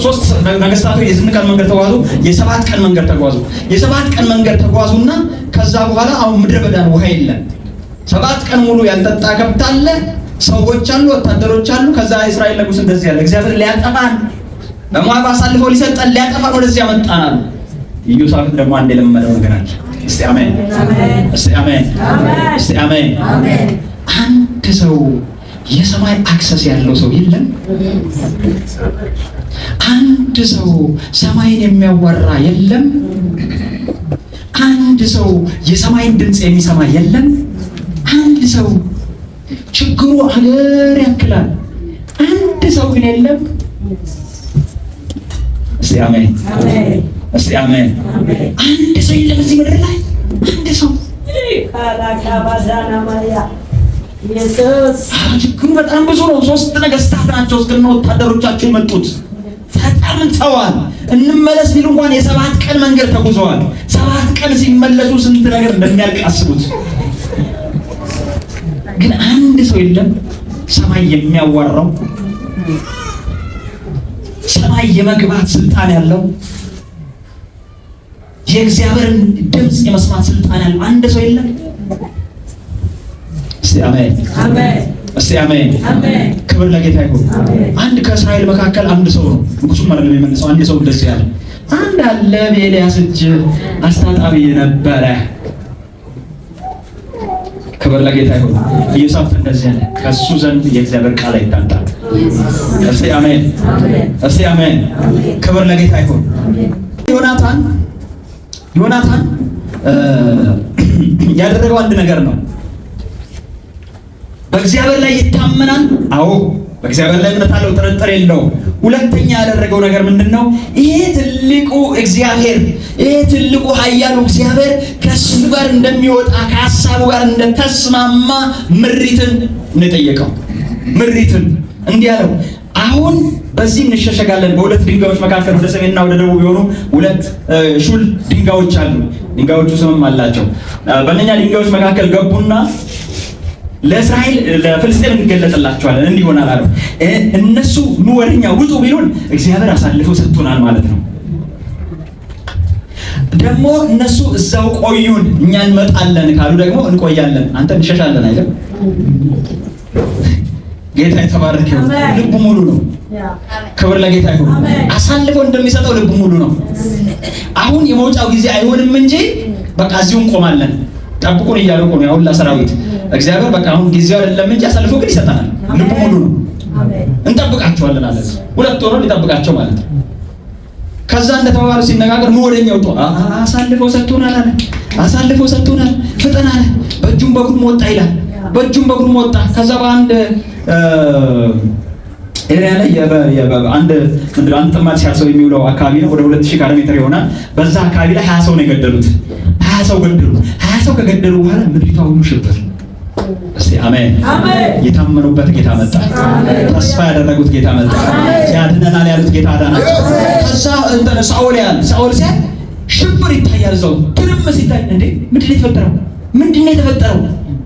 ሶስት ነገስታቶች የ8 ቀን መንገድ ተጓዙ። የ7 ቀን መንገድ ተጓዙ። የ7 ቀን መንገድ ተጓዙና ከዛ በኋላ አሁን ምድረ በዳ ውሃ የለም። 7 ቀን ሙሉ ያልጠጣ ከብት አለ፣ ሰዎች አሉ፣ ወታደሮች አሉ። ከዛ እስራኤል ንጉስ እንደዚህ ያለ እግዚአብሔር ሊያጠፋን በሞዓብ አሳልፎ ሊሰጠን ሊያጠፋን ወደዚህ ያመጣናል። ኢዮሳፍጥ ደግሞ አንድ የለመደው ነገር አለ። እስቲ አሜን፣ እስቲ አሜን፣ እስቲ አሜን። አንድ ሰው የሰማይ አክሰስ ያለው ሰው የለም። አንድ ሰው ሰማይን የሚያወራ የለም። አንድ ሰው የሰማይን ድምፅ የሚሰማ የለም። አንድ ሰው ችግሩ አገር ያክላል። አንድ ሰው ግን የለም። እስቲ አሜን፣ እስቲ አሜን። አንድ ሰው የለም እዚህ ምድር ላይ አንድ ሰው። ችግሩ በጣም ብዙ ነው። 3 ነገስታት ናቸው እስከነ ወታደሮቻቸው የመጡት። ተጠምተዋል። እንመለስ ቢሉ እንኳን የ7 ቀን መንገድ ተጉዘዋል። 7 ቀን ሲመለሱ ስንት ነገር እንደሚያልቅ አስቡት። ግን አንድ ሰው የለም ሰማይ የሚያዋራው፣ ሰማይ የመግባት ስልጣን ያለው የእግዚአብሔርን ድምፅ የመስማት ስልጣን ያለው አንድ ሰው የለም? እስቲ አሜን አሜን። እስቲ አሜን አሜን። ክብር ለጌታ ይሁን። አንድ ከእስራኤል መካከል አንድ ሰው ነው ንጉሡም አይደለም የመለሰው። አንድ ሰው እንደዚህ ያለ አንድ አለ በኤልያስ እጅ አስታጣቢ የነበረ። ክብር ለጌታ ይሁን። ኢዮሳፍጥ እንደዚህ ያለ ከሱ ዘንድ የእግዚአብሔር ቃል አይታጣም። እስቲ አሜን እስቲ አሜን። ክብር ለጌታ ይሁን። ዮናታን ያደረገው አንድ ነገር ነው። በእግዚአብሔር ላይ ይታመናል። አዎ በእግዚአብሔር ላይ እምነት አለው፣ ጥርጥር የለውም። ሁለተኛ ያደረገው ነገር ምንድነው? ይሄ ትልቁ እግዚአብሔር፣ ይሄ ትልቁ ኃያሉ እግዚአብሔር ከሱ ጋር እንደሚወጣ ከሐሳቡ ጋር እንደተስማማ ምሪትን ነው የጠየቀው። ምሪትን እንዲህ አለው፣ አሁን በዚህ እንሸሸጋለን። በሁለት ድንጋዮች መካከል ወደ ሰሜንና ወደ ደቡብ የሆኑ ሁለት ሹል ድንጋዮች አሉ። ድንጋዮቹ ስምም አላቸው። በእነኛ ድንጋዮች መካከል ገቡና ለእስራኤል ለፍልስጤም እንገለጥላቸዋለን እንዲህ ይሆናል አለው። እነሱ ኑ ወደኛ ውጡ ቢሉን እግዚአብሔር አሳልፈው ሰጥቶናል ማለት ነው። ደግሞ እነሱ እዛው ቆዩን እኛ እንመጣለን ካሉ ደግሞ እንቆያለን፣ አንተ እንሸሻለን አይደል? ጌታ የተባረከ ይሁን። ልቡ ሙሉ ነው። ክብር ለጌታ ይሁን። አሳልፈው እንደሚሰጠው ልቡ ሙሉ ነው። አሁን የመውጫው ጊዜ አይሆንም እንጂ በቃ እዚሁ እንቆማለን ጠብቁን እያሉ ነው ያሁላ ሰራዊት። እግዚአብሔር በቃ አሁን ጊዜው አይደለም እንጂ አሳልፎ ግን ይሰጣናል። ልቡ ሙሉ ነው። እንጠብቃቸዋለን አለ። ሁለት ወር እንጠብቃቸው ማለት ነው። ከዛ እንደተባባሉ ሲነጋገር ነው ወደኛ ወጣ። አሳልፎ ሰጥቶናል አለ። አሳልፎ ሰጥቶናል ፍጠን አለ። በእጁም በእግሩም ወጣ ይላል። በእጁም በእግሩም ወጣ። ከዛ በአንድ ኤሪያ ላይ አንድ ጥማድ ሲያርሰው የሚውለው አካባቢ ነው። ወደ 2000 ካሬ ሜትር ይሆናል። በዛ አካባቢ ላይ 20 ሰው ነው የገደሉት። 20 ሰው ገደሉ። 20 ሰው ከገደሉ በኋላ ምድሪቷ ሁሉ ሽብር። እስቲ አሜን አሜን። የታመኑበት ጌታ መጣ። ተስፋ ያደረጉት ጌታ መጣ። ያድነናል ያሉት ጌታ አዳናቸው። ከዛ ሳኦል ሲያይ ሽብር ይታያል። እዛው ትርምስ ይታይ። እንዴ ምንድነው የተፈጠረው? ምንድነው የተፈጠረው?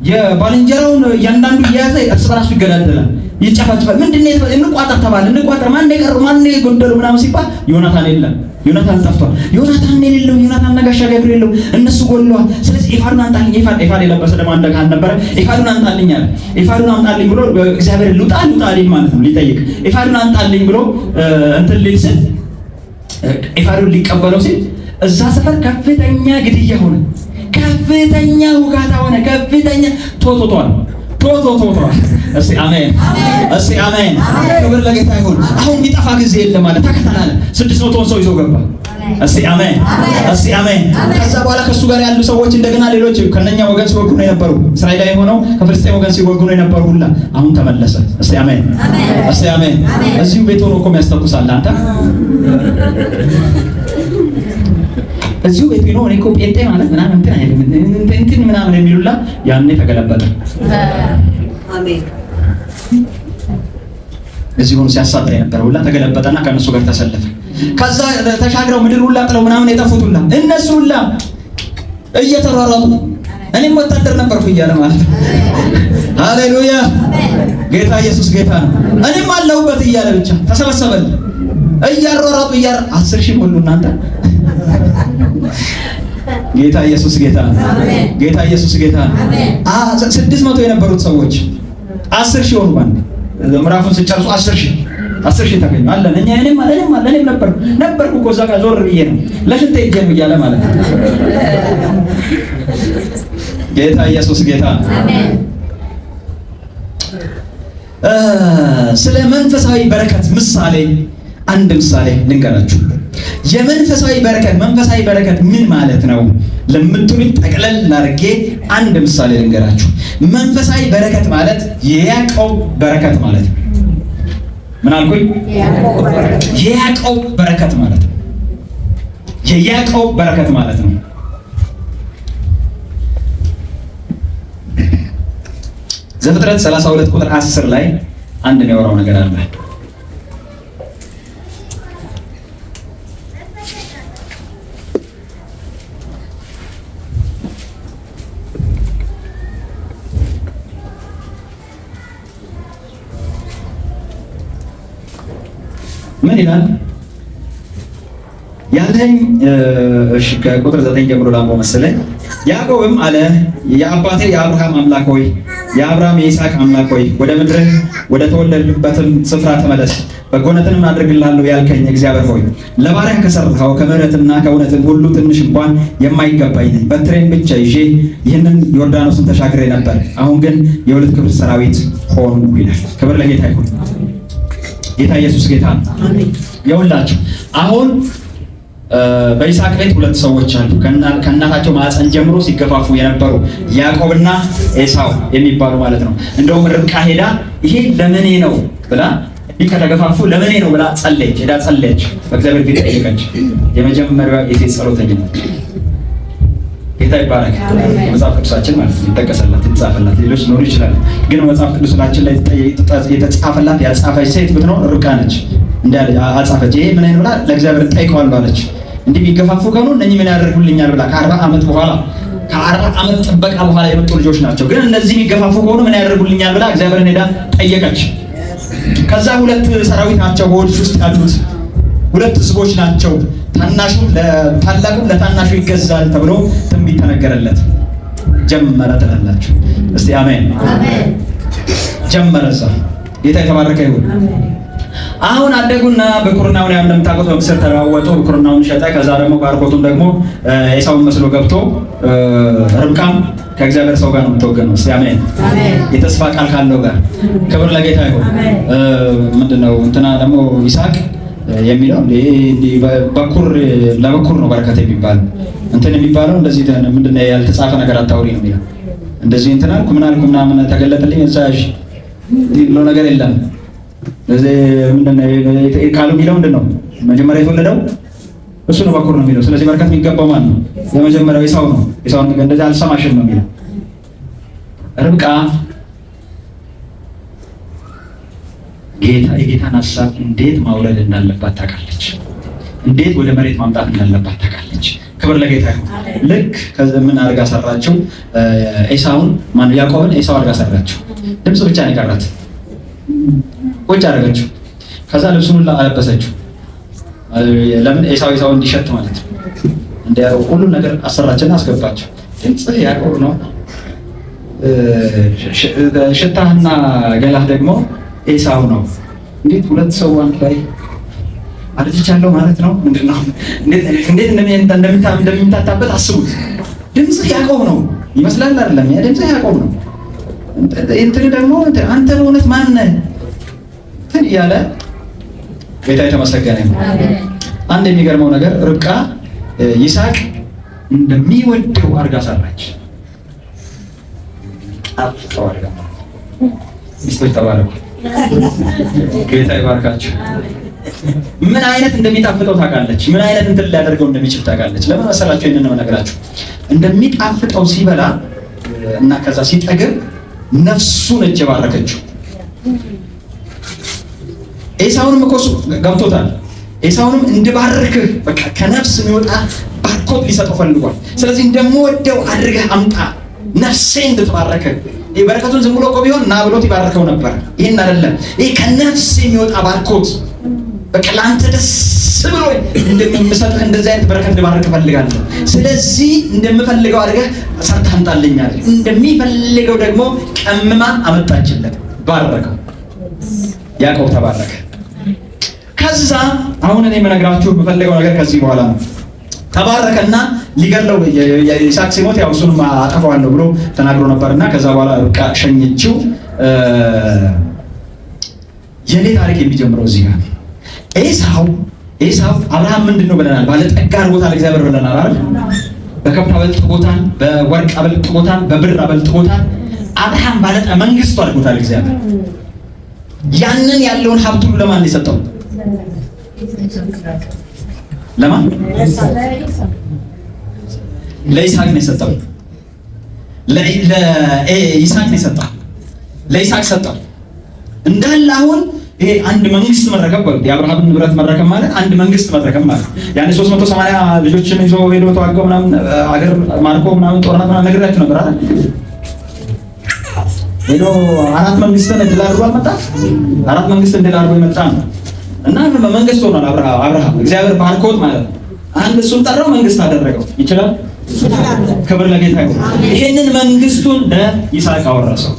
የባልንጀራውን እያንዳንዱ እየያዘ እርስ በራሱ ይገዳደላል፣ ይጨፋጨፋል። ምንድነው የተፈጠረው? እንቋጠር ተባለ። እንቋጠር ማን የቀረው ማን የጎደሉ ምናምን ሲባል ዮናታን የለም። ዮናታን ጠፍቷል። ዮናታን የሌለው ዮናታን ነጋሻ ገብር የለው። እነሱ ጎለዋል። ስለዚህ ኤፋዱን አንጣልኝ። ኤፋድ የለበሰ ደግሞ አንደ ካህን ነበረ። ኤፋዱን አንጣልኝ አለ። ኤፋዱን አንጣልኝ ብሎ እግዚአብሔር ልውጣ ሊል ማለት ነው ሊጠይቅ። ኤፋዱን አንጣልኝ ብሎ እንትን ሊል ሲል ኤፋዱን ሊቀበለው ሲል እዛ ሰፈር ከፍተኛ ግድያ ሆነ። ከፍተኛ ውጋታ ሆነ። ከፍተኛ ቶቶቷል። እስቲ አሜን እስቲ አሜን። ክብር ለጌታ ይሁን። አሁን የሚጠፋ ጊዜ የለም ማለት ተከተላለ። 600 ሰው ይዞ ገባ። እስቲ አሜን እስቲ አሜን። ከዛ በኋላ ከሱ ጋር ያሉ ሰዎች እንደገና ሌሎች ከነኛ ወገን ሲወጉ ነው የነበሩ፣ እስራኤላዊ ሆነው ከፍልስጤም ወገን ሲወጉ ነው የነበሩ ሁላ አሁን ተመለሰ። እስቲ አሜን እስቲ አሜን። እዚሁ ቤት ሆኖ እኮ የሚያስተኩሳል አንተ እዚሁ ቤት ነው። እኔ እኮ ጴንጤ ማለት ምናምን እንትን ምናምን የሚሉላ ያኔ ተገለበጠ። አሜን። እዚሁ ሆኖ ሲያሳጣ የነበረው ሁላ ተገለበጠና ከነሱ ጋር ተሰለፈ። ከዛ ተሻግረው ምድር ሁላ ጥለው ምናምን የጠፉት ሁላ እነሱ ሁላ እየተሯሯጡ እኔም ወታደር ነበርኩ እያለ ማለት ነው። ሃሌሉያ! ጌታ ኢየሱስ ጌታ ነው። እኔም አለሁበት እያለ ብቻ ተሰበሰበል እያሯሯጡ 10 ሺህ ሞሉ እናንተ። ጌታ ኢየሱስ ጌታ ነው። ጌታ ኢየሱስ ጌታ ነው። 600 የነበሩት ሰዎች 10 ሺህ ሆኑ። ባንድ ምዕራፉን ሲጨርሱ 10 ሺህ ተገኙ። አለን እኔም ነበርኩ እኮ እዛ ጋር ዞር ብዬ ነው ለሽንት ሄጄ ነው እያለ ማለት ነው። ጌታ ኢየሱስ ጌታ ነው። ስለ መንፈሳዊ በረከት ምሳሌ አንድ ምሳሌ ልንገራችሁ። የመንፈሳዊ በረከት ምን ማለት ነው ለምትሉኝ ጠቅለል አድርጌ አንድ ምሳሌ ልንገራችሁ። መንፈሳዊ በረከት ማለት የያዕቆብ በረከት ማለት ነው። ምን አልኩኝ? የያዕቆብ በረከት ማለት ነው። የያዕቆብ በረከት ማለት ነው። ዘፍጥረት 32 ቁጥር 10 ላይ አንድ የሚያወራው ነገር አለ። ምን ይላል? ያለኝ እሺ ከቁጥር 9 ጀምሮ ላምቦ መሰለኝ። ያዕቆብም አለ የአባቴ የአብርሃም አምላክ ሆይ የአብርሃም የይስሐቅ አምላክ ሆይ ወደ ምድርህ ወደ ተወለድበትም ስፍራ ተመለስ፣ በጎነትንም አድርግልሃለሁ ያልከኝ እግዚአብሔር ሆይ ለባሪያህ ከሠራኸው ከምሕረትና ከእውነትም ሁሉ ትንሽ እንኳን የማይገባኝ ነኝ። በትሬን ብቻ ይዤ ይህንን ዮርዳኖስን ተሻግሬ ነበር፣ አሁን ግን የሁለት ክፍል ሰራዊት ሆንኩ ይላል። ክብር ለጌታ ይሁን። ጌታ ኢየሱስ ጌታ ነው። ይኸውላችሁ አሁን በይስሐቅ ቤት ሁለት ሰዎች አሉ። ከእናታቸው ማዕፀን ጀምሮ ሲገፋፉ የነበሩ ያዕቆብና ኤሳው የሚባሉ ማለት ነው። እንደውም ርብቃ ሄዳ ይሄ ለምኔ ነው ብላ እንዲህ ከተገፋፉ ለምኔ ነው ብላ ጸለየች። ሄዳ ጸለየች፣ በእግዚአብሔር ፊት ጠየቀች። የመጀመሪያዋ የሴት ጸሎተኛ ጌታ ይባረክ። መጽሐፍ ቅዱሳችን ማለት ነው ይጠቀሰላት የተጻፈላት፣ ሌሎች ኖሩ ይችላል፣ ግን መጽሐፍ ቅዱሳችን ላይ የተጻፈላት ያልጻፈች ሴት ብትኖር ርብቃ ነች። እንዳለ አጻፈች። ይሄ ምን አይነት ብላ ለእግዚአብሔር ጠይቀዋለሁ አለች። እንዲህ ቢገፋፉ ከሆነ እነኚህ ምን ያደርጉልኛል ብላ ከ40 ዓመት በኋላ ከ40 ዓመት ጥበቃ በኋላ የመጡ ልጆች ናቸው። ግን እነዚህ ቢገፋፉ ከሆነ ምን ያደርጉልኛል ብላ እግዚአብሔርን ሄዳ ጠየቀች። ከዛ ሁለት ሰራዊት ናቸው በወድሽ ውስጥ ያሉት ሁለት ህዝቦች ናቸው። ታናሹ ለታላቁ ለታናሹ ይገዛል ተብሎ ትንቢት ተነገረለት። ጀመረ ትላላችሁ እስቲ አሜን። ጀመረ እዛ። ጌታ የተባረከ ይሁን። አሁን አደጉና በኩርናውን ያው እንደምታውቁት በምስር ተለዋወጡ። በኩርናውን ሸጠ። ከዛ ደግሞ ባርኮቱም ደግሞ ኤሳውን መስሎ ገብቶ ርብቃም ከእግዚአብሔር ሰው ጋር ነው የምትወገነው። እስቲ አሜን። የተስፋ ቃል ካለው ጋር ክብር ለጌታ ይሁን። ምንድነው እንትና ደግሞ ይስሐቅ የሚለው እንዲህ በኩር ለበኩር ነው በረከት የሚባለው እንትን የሚባለው እንደዚህ ምንድነው ያልተጻፈ ነገር አታውሪ ነው የሚለው። እንደዚህ እንትና አልኩ ምን አልኩ ምናምን ተገለጠልኝ እዛሽ ሌላ ነገር የለም። ለዚህ ምንድነው ቃሉ የሚለው ምንድነው? መጀመሪያ የተወለደው እሱ ነው በኩር ነው የሚለው። ስለዚህ በረከት የሚገባው ማን ነው? የመጀመሪያው ኤሳው ነው። ኤሳውን እንደዚህ አልሰማሽም ነው የሚለው። ርብቃ የጌታን ሐሳብ እንዴት ማውረድ እንዳለባት ታውቃለች። እንዴት ወደ መሬት ማምጣት እንዳለባት ታውቃለች። ክብር ለጌታ ይሁን። ልክ ምን አድርጋ ሰራችው? ኤሳውን ማነው ያዕቆብን ኤሳው አድርጋ ሰራችው። ድምፅ ብቻ ነው የቀራት። ቁጭ አደረገችው። ከዛ ልብሱን ሁሉ አለበሰችው። ለምን ኤሳው እንዲሸት ማለት ነው። እንዲያው ሁሉ ነገር አሰራችና አስገባችው። ድምፅ ያዕቆብ ነው፣ ሽታህና ገላህ ደግሞ ኤሳው ነው። እንዴት ሁለት ሰው አንድ ላይ አርጅቻለሁ ማለት ነው? ምንድነው? እንዴት እንደሚታታበት አስቡት። ድምፅ ያዕቆብ ነው ይመስላል አይደለም? ያ ድምፅ ያዕቆብ ነው። እንትን ደግሞ አንተ በእውነት ማን ነህ እያለ ጌታ የተመሰገነ ነው። አንድ የሚገርመው ነገር ርብቃ ይስሐቅ እንደሚወደው አድርጋ ሰራች። አፍቀው አድርጋ ሚስቶች ተባረኩ። ጌታ ይባርካችሁ። ምን አይነት እንደሚጣፍጠው ታውቃለች። ምን አይነት እንትን ሊያደርገው እንደሚችል ታውቃለች። ለምን መሰላችሁ? ይሄንን ነው የምነግራችሁ። እንደሚጣፍጠው ሲበላ እና ከዛ ሲጠግብ ነፍሱን እጅ ባረከችው። ኤሳውንም እኮ ገብቶታል። ኤሳውንም እንድባርክህ በቃ ከነፍስ የሚወጣ ባርኮት ሊሰጠው ፈልጓል። ስለዚህ እንደምወደው አድርገህ አምጣ ነፍሴ እንድትባረክ። ይሄ በረከቱን ዝም ብሎ እኮ ቢሆን ና ብሎት ይባርከው ነበር። ይሄን አይደለም። ይሄ ከነፍስ የሚወጣ ባርኮት በቃ ለአንተ ደስ ብሎ እንደምሰጥህ እንደዚህ አይነት በረከት ልባርክ እፈልጋለሁ። ስለዚህ እንደምፈልገው አድርገህ ሰርተህ አምጣልኝ አለ። እንደሚፈልገው ደግሞ ቀምማ አመጣችለት፣ ባረከው። ያዕቆብ ተባረከ። ከዛ አሁን እኔ የምነግራችሁ የምፈልገው ነገር ከዚህ በኋላ ነው። ተባረከና ሊገለው ይስሐቅ ሲሞት ያው እሱንም አጠፋዋለሁ ብሎ ተናግሮ ነበርና ከዛ በኋላ ርብቃ ሸኘችው። የኔ ታሪክ የሚጀምረው እዚህ ጋር ኤሳው አብርሃም ምንድን ነው ብለናል? ባለጠጋ አድርጎታል እግዚአብሔር ብለናል አይደል? በከብት አበልጥጎታል፣ በወርቅ አበልጥጎታል፣ በብር አበልጥጎታል። አብርሃም መንግስቱ አድርጎታል እግዚአብሔር። ያንን ያለውን ሀብት ሁሉ ለማን ነው የሰጠው? ለማን? ለይስሐቅ ነው የሰጠው። ለይስሐቅ ነው የሰጠው። ለይስሐቅ ሰጠው እንዳለ። አሁን ይሄ አንድ መንግስት መረከብ ወይ የአብርሃምን ንብረት መረከብ ማለት አንድ መንግስት መረከብ ማለት ያኔ 380 ልጆችን ይዞ ሄዶ ተዋጋው ምናምን አገር ማርኮ ምናምን ጦርነት ምናምን ነግራችሁ ነበር አይደል? ሄዶ አራት መንግስትን ድል አድርጎ አልመጣም? አራት መንግስትን ድል አድርጎ የመጣ ነው እና መንግስት ሆኗል አብርሃም። እግዚአብሔር ባርኮት ማለት ነው። አንድ እሱን ጠራው፣ መንግስት አደረገው። ይችላል። ክብር ለጌታ ይሁን። ይሄንን መንግስቱን ለይስሐቅ አወረሰው።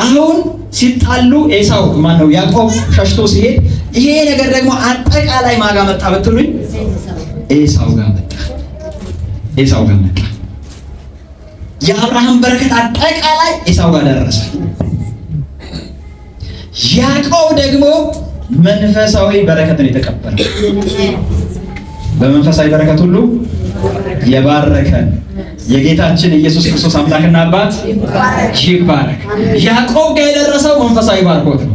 አሁን ሲጣሉ ኤሳው ማነው ያዕቆብ ሸሽቶ ሲሄድ ይሄ ነገር ደግሞ አጠቃላይ ማጋ መጣ ብትሉኝ ኤሳው ጋር መጣ። ኤሳው ጋር መጣ። የአብርሃም በረከት አጠቃላይ ኤሳው ጋር ደረሰ። ያዕቆብ ደግሞ መንፈሳዊ በረከትን የተቀበለ በመንፈሳዊ በረከት ሁሉ የባረከን የጌታችን ኢየሱስ ክርስቶስ አምላክና አባት ይባረክ። ያዕቆብ ጋር የደረሰው መንፈሳዊ ባርኮት ነው።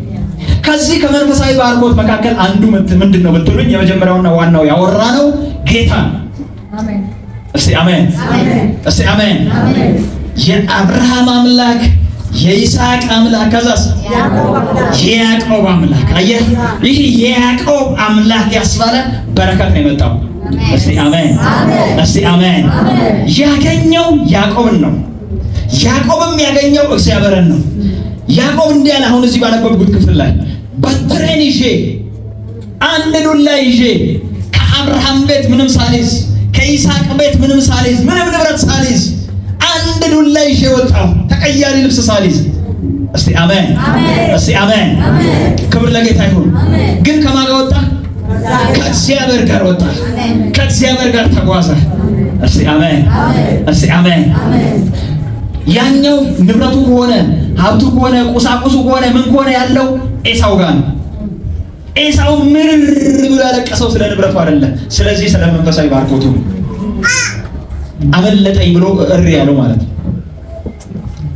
ከዚህ ከመንፈሳዊ ባርኮት መካከል አንዱ ምንድን ነው ብትሉኝ የመጀመሪያውና ዋናው ያወራነው ጌታ ነው። አሜን። እስቲ አሜን። እስቲ አሜን። የአብርሃም አምላክ የይስሐቅ አምላክ ከዛስ የያዕቆብ አምላክ። አየህ፣ ይህ የያዕቆብ አምላክ ያስባለ በረከት ነው የመጣው። እስቲ አሜን። እስቲ አሜን። ያገኘው ያዕቆብን ነው። ያዕቆብም ያገኘው እግዚአብሔርን ነው። ያዕቆብ እንዲህ አለ። አሁን እዚህ ባነበብኩት ክፍል ላይ በትሬን ይዤ አንድ ዱላ ይዤ ከአብርሃም ቤት ምንም ሳልይዝ ከይስሐቅ ቤት ምንም ሳልይዝ ምንም ንብረት ሳልይዝ አንድ ዱላ ይዤ ወጣሁ፣ ተቀያሪ ልብስ ሳልይዝ። እስቲ አሜን። እስቲ አሜን። ክብር ለጌታ ይሁን። ግን ከማን ጋር ወጣ? ከእግዚአብሔር ጋር ወጣ። ከእግዚአብሔር ጋር ተጓዘ። እስቲ አሜን። እስቲ አሜን። ያኛው ንብረቱ ከሆነ ሀብቱ ከሆነ ቁሳቁሱ ከሆነ ምን ከሆነ ያለው ኤሳው ጋር ነው። ኤሳው ምርር ብሎ ያለቀሰው ስለ ንብረቱ አይደለም፣ ስለዚህ ስለ መንፈሳዊ ባርኮቱ አመለጠኝ ብሎ እሪ ያለው ማለት ነው።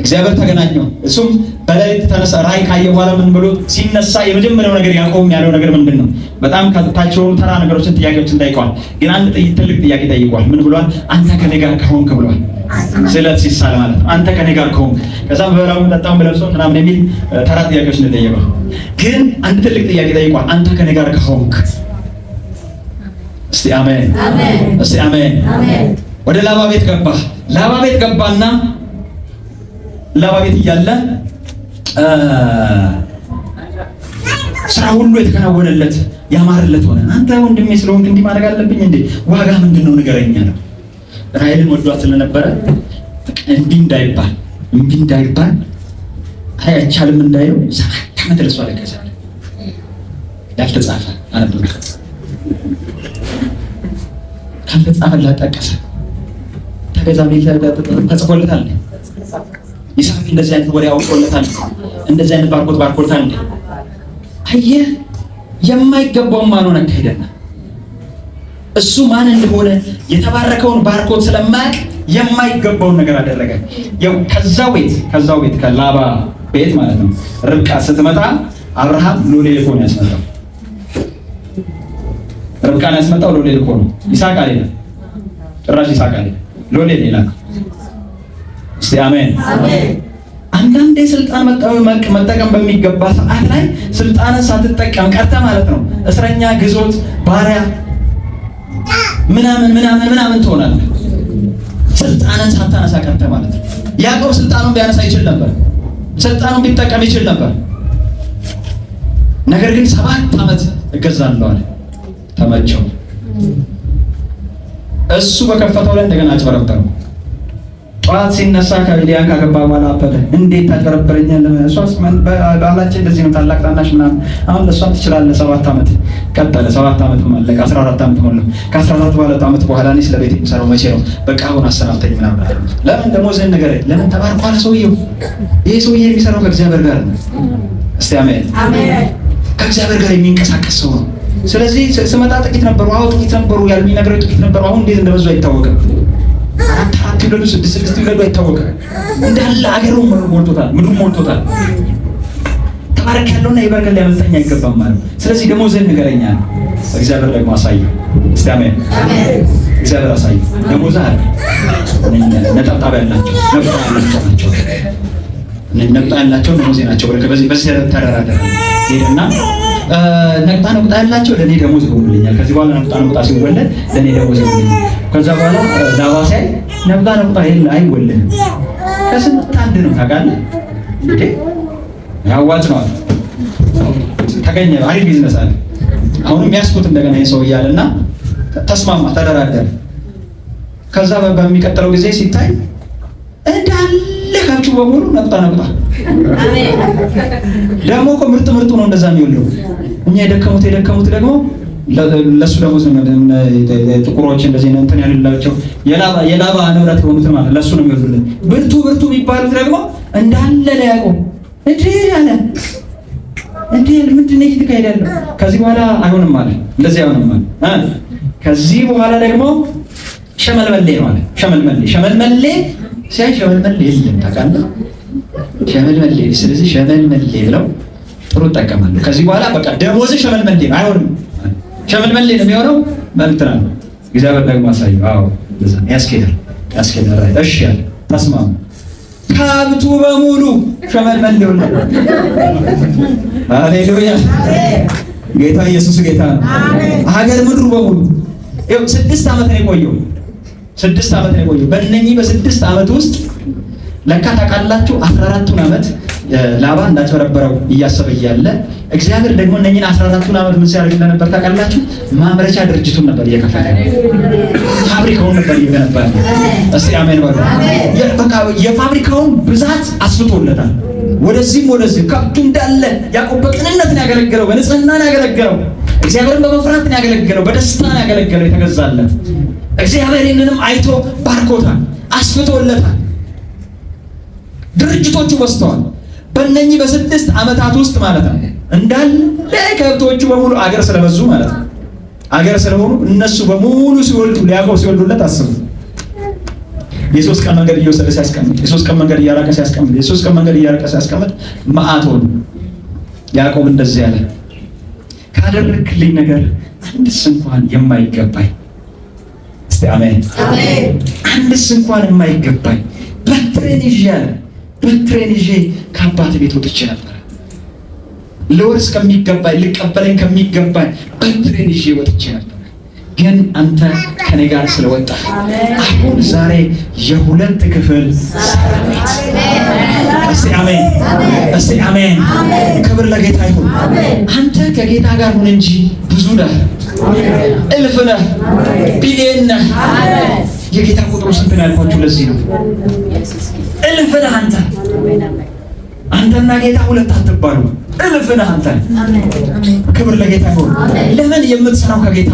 እግዚአብሔር ተገናኘው። እሱም በሌሊት ተነሳ። ራእይ ካየ በኋላ ምን ብሎ ሲነሳ የመጀመሪያው ነገር ያዕቆብም ያለው ነገር ምንድን ነው? በጣም ከታቸው ተራ ነገሮችን ጥያቄዎችን ጠይቀዋል። ግን አንድ ትልቅ ጥያቄ ጠይቀዋል። ምን ብሏል? አንተ ከኔ ጋር ከሆንክ ብሏል። ስለት ሲሳል ማለት ነው። አንተ ከኔ ጋር ከሆንክ ከዛም በበላው መጣጣም በለብሶ ምናምን የሚል ተራ ጥያቄዎች ነው ጠየቀው። ግን አንድ ትልቅ ጥያቄ ጠይቀዋል። አንተ ከኔ ጋር ከሆንክ። እስቲ አሜን። እስቲ አሜን። ወደ ላባ ቤት ገባ። ላባ ቤት ገባና ላባ ቤት እያለ ስራ ሁሉ የተከናወነለት ያማረለት ሆነ። አንተ ወንድሜ ስለሆንክ እንዲህ ማድረግ አለብኝ እንዴ? ዋጋ ምንድነው ንገረኝ አለው። ራሔልን ወዷት ስለነበረ እንዲህ እንዳይባል አይቻልም እንዳይለው 7 ዓመት ለሷ ለከሰ ያልተጻፈ አነበበ። ካልተጻፈ ላጠቀሰ ተገዛሚ ተጽፎለታል። ይስሐቅ እንደዚህ አይነት ወሬ አውጥቶለታል። እንደዚህ አይነት ባርኮታል። አየህ፣ የማይገባው ማን ሆነ ከሄደና እሱ ማን እንደሆነ የተባረከውን ባርኮት ስለማያውቅ የማይገባውን ነገር አደረገ። ከዛው ቤት ከላባ ቤት ማለት ነው። ርብቃ ስትመጣ አብርሃም ሎሌ ልኮ ነው ያስመጣው። ርብቃን ያስመጣው ሎሌ ልኮ ነው። ይስሐቅ አይደለም፣ ጭራሽ ይስሐቅ አይደለም፣ ሎሌ ሌላ። እስቲ አሜን። አንዳንዴ ስልጣን መጠቀም በሚገባ ሰዓት ላይ ስልጣንን ሳትጠቀም ቀርተ ማለት ነው እስረኛ፣ ግዞት፣ ባሪያ ምናምን ትሆናለህ። ስልጣንን ሳታነሳ ቀርተ ማለት ነው። ያዕቆብ ስልጣኑን ቢያነሳ ይችል ነበር፣ ስልጣኑን ቢጠቀም ይችል ነበር። ነገር ግን 7 ዓመት እገዛለሁ አለ። ተመቸው። እሱ በከፈተው ላይ እንደገና አጭበረበረው። ጠዋት ሲነሳ ከሊዲያን ካገባ በኋላ አበደ። እንዴት ታጭበረበረኛለህ? እሷስ ባህላችን እንደዚህ ነው፣ ታላቅ ታናሽ ምናምን። አሁን ለእሷ ትችላለህ። 7 ዓመት ቀጠለ። 7 ዓመት ማለቀ። 14 ዓመት ሞላ። ከ14 ዓመት በኋላ እኔ ስለቤት የምሰራው መቼ ነው? በቃ አሁን አሰናብተኝ ምናምን አለ። ለምን ደሞዝህን ንገረኝ። ለምን ተባርኳል ሰውየው። ይሄ ሰውዬ የሚሰራው ከእግዚአብሔር ጋር ነው። እስቲ አሜን። ከእግዚአብሔር ጋር የሚንቀሳቀስ ሰው ነው። ስለዚህ ስመጣ ጥቂት ነበሩ። አዎ ጥቂት ነበሩ ያሉኝ ነገሮች ጥቂት ነበሩ። አሁን እንዴት እንደበዙ አይታወቅም። 4 ይውለዱ 6 ይውለዱ አይታወቅም። እንዳለ አገሩ ሞልቶታል፣ ምድሩ ሞልቶታል። ተባረክ ያለውና ይበርከል ሊያመልጠኝ አይገባም ማለት። ስለዚህ ደሞዝህን ንገረኝ አለ። እግዚአብሔር ደግሞ አሳየው። እስቲ አሜን። እግዚአብሔር አሳየው። ደሞዝህ አለ ነጠብጣብ ያላቸው ነጠብጣብ ያላቸው ደሞዝ ናቸው። በዚህ ተደራደረ ሄደና ነቅጣ ያላቸው ለኔ ደሞዝ ይሆንልኛል። ከዚህ በኋላ ነቅጣ ሲወለድ ለኔ ደሞዝ ይሆንልኛል። ከዛ በኋላ ላባ ሳይ ነቅጣ አይወለድም። ከስንት አንድ ነው ታውቃለህ እንዴ? ያዋጭ ነው ተገኘ። አሪፍ ቢዝነስ አለ። አሁንም ያስኩት እንደገና ይሄ ሰው እያለና ተስማማ፣ ተደራደረ። ከዛ በሚቀጥለው ጊዜ ሲታይ እንዳለ ከብቱ በሙሉ ነቅጣ። ደግሞ እኮ ምርጥ ነው እንደዛ የሚወልደው። እኛ የደከሙት ደግሞ ለሱ ደግሞ ጥቁሮች እንደዚህ ነው እንትን ያልላቸው የላባ ንብረት የሆኑት ማለት ለሱ ነው የሚወልዱልን። ብርቱ የሚባሉት ደግሞ እንዳለ ለያዕቆብ እንዴ ምንድን ነው እየተካሄደ? ከዚህ በኋላ አይሆንም ማለት እንደዚህ አይሆንም ማለት ከዚህ በኋላ ደግሞ ሸመልመሌ ማለት ሸመልመሌ ሲያይ ሸመልመሌ የለም ታውቃለህ? ሸመልመሌ ስለዚህ ሸመልመሌ ብለው ጥሩ ይጠቀማሉ። ከዚህ በኋላ በቃ ደሞዝ ሸመልመሌ አይሆንም፣ ሸመልመሌ ነው የሚሆነው ማለት ነው። እግዚአብሔር ደግሞ አሳየው። አዎ ያስኬዳል። እሺ ያለ ተስማሙ። ከብቱ በሙሉ ሸመልመሌ ሆነ። ሃሌሉያ! ጌታ ኢየሱስ ጌታ ነው። ሀገር ምድሩ በሙሉ ይኸው 6 ዓመት ነው የቆየው። 6 ዓመት ነው የቆየው። በእነኚህ በ6 ዓመት ውስጥ ለካ ታውቃላችሁ 14ቱን ዓመት ላባ እንዳጭበረበረው እያሰበ እያለ እግዚአብሔር ደግሞ እነኚህን 14ቱን ዓመት ምን ሲያደርግ እንደነበር ታውቃላችሁ? ማምረቻ ድርጅቱን ነበር እየከፈተ ፋብሪካውን ነበር እየገነባ። እስቲ አሜን በሉ። በቃ የፋብሪካውን ብዛት አስፍቶለታል። ወደዚህም ከብቱ እንዳለ ያዕቆብ በቅንነት ነው ያገለገለው፣ በንጽህና ነው ያገለገለው፣ እግዚአብሔርን በመፍራት ነው ያገለገለው፣ በደስታ ነው ያገለገለው፣ የተገዛለት። እግዚአብሔር ይህንንም አይቶ ባርኮታል፣ አስፍቶለታል። ድርጅቶቹ በዝተዋል። በእነኚህ በ6 ዓመታት ውስጥ ማለት ነው እንዳለ ከብቶቹ በሙሉ አገር ስለበዙ ማለት ነው አገር ስለሆኑ እነሱ በሙሉ ሲወልዱ ያዕቆብ ሲወልዱለት አስቡ። የ3 ቀን መንገድ እየወሰደ ሲያስቀምጥ፣ የ3 ቀን መንገድ እያራቀ ሲያስቀምጥ፣ የ3 ቀን መንገድ እያራቀ ሲያስቀምጥ መዓት ሆነ። ያዕቆብ እንደዚህ ያለ ካደረክልኝ ነገር አንድስ እንኳን የማይገባኝ፣ እስቲ አሜን፣ አንድስ እንኳን የማይገባኝ በትሬን ይዤ ከአባት ቤት ወጥቼ ነበር። ለወርስ ከሚገባኝ ልቀበለኝ ከሚገባኝ በትሬን ይዤ ወጥቼ ነበር። ግን አንተ ከኔ ጋር ስለወጣ አሁን ዛሬ የ2 ክፍል ሰራዊት። እስቲ አሜን። ክብር ለጌታ ይሁን። አንተ ከጌታ ጋር ሁን እንጂ ብዙ ነህ፣ እልፍ ነህ፣ ቢሊየን ነህ። የጌታ ቁጥሩ ስንት ነው ያልኳችሁ ለዚህ ነው። እልፍ ነህ አንተና ጌታ 2 አትባሉ። እልፍ ነህ አንተ። ክብር ለጌታ ይሁን። ለምን? የምትሰራው ከጌታ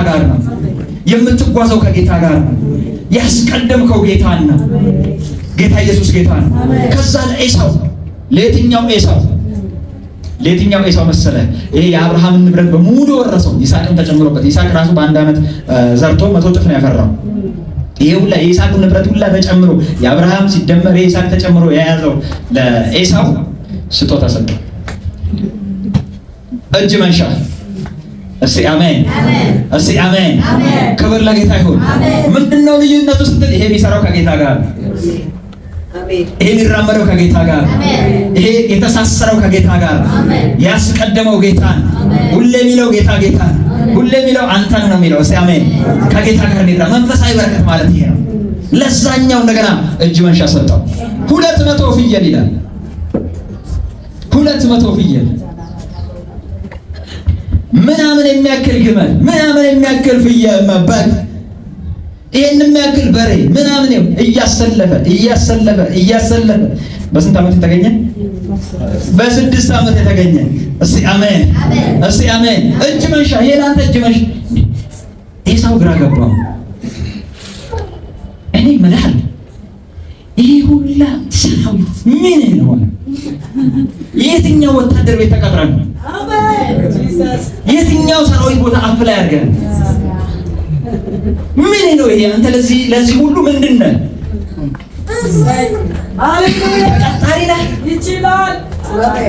ጋር ነው። የምትጓዘው ከጌታ ጋር ነው። ያስቀደምከው ጌታን ነው። ጌታ ኢየሱስ ጌታ ነው። ከዛ ለኤሳው ለየትኛው ኤሳው መሰለ? ይሄ የአብርሃምን ንብረት በሙሉ ወረሰው፣ ይስሐቅም ተጨምሮበት። ይስሐቅ ራሱ በአንድ ዓመት ዘርቶ 100 እጥፍ ነው ያፈራው። ይሄ ሁላ የይስሐቅን ንብረት ሁላ ተጨምሮ የአብርሃም ሲደመር የይስሐቅ ተጨምሮ የያዘው ለኤሳው ስጦታ ሰጠው። እጅ መንሻ። እስቲ አሜን። ክብር ለጌታ ይሁን። ምንድነው ልዩነቱ ስትል ይሄ የሚሰራው ከጌታ ጋር ነው። ይሄ የሚራመደው ከጌታ ጋር፣ ይሄ የተሳሰረው ከጌታ ጋር፣ ያስቀደመው ጌታን፣ ሁሌ የሚለው ጌታ ሁሌ የሚለው አንተን ነው የሚለው። እስቲ አሜን። ከጌታ ጋር ነው። መንፈሳዊ በረከት ማለት ይሄ ነው። ለዛኛው እንደገና እጅ መንሻ ሰጠው። 200 ፍየል ይላል። 200 ፍየል ምናምን የሚያክል ግመል ምናምን የሚያክል ፍየል በግ ይሄን የሚያክል በሬ ምናምን እያሰለፈ በስንት ዓመት የተገኘ? በ6 ዓመት የተገኘ። እስቲ አሜን። እጅ መንሻ። ይሄ ላንተ እጅ መንሻ። ኤሳው ግራ ገባው። እኔ ምናል ይሄ ሁላ ሰራዊት ምን ነው? የትኛው ወታደር ቤት ተቀጥረን? የትኛው ሰራዊት ቦታ አፕላይ አድርገን? ምን ነው ይሄ? አንተ ለዚህ ሁሉ ምንድነው? ተቀጣሪ ነህ? ይችላል።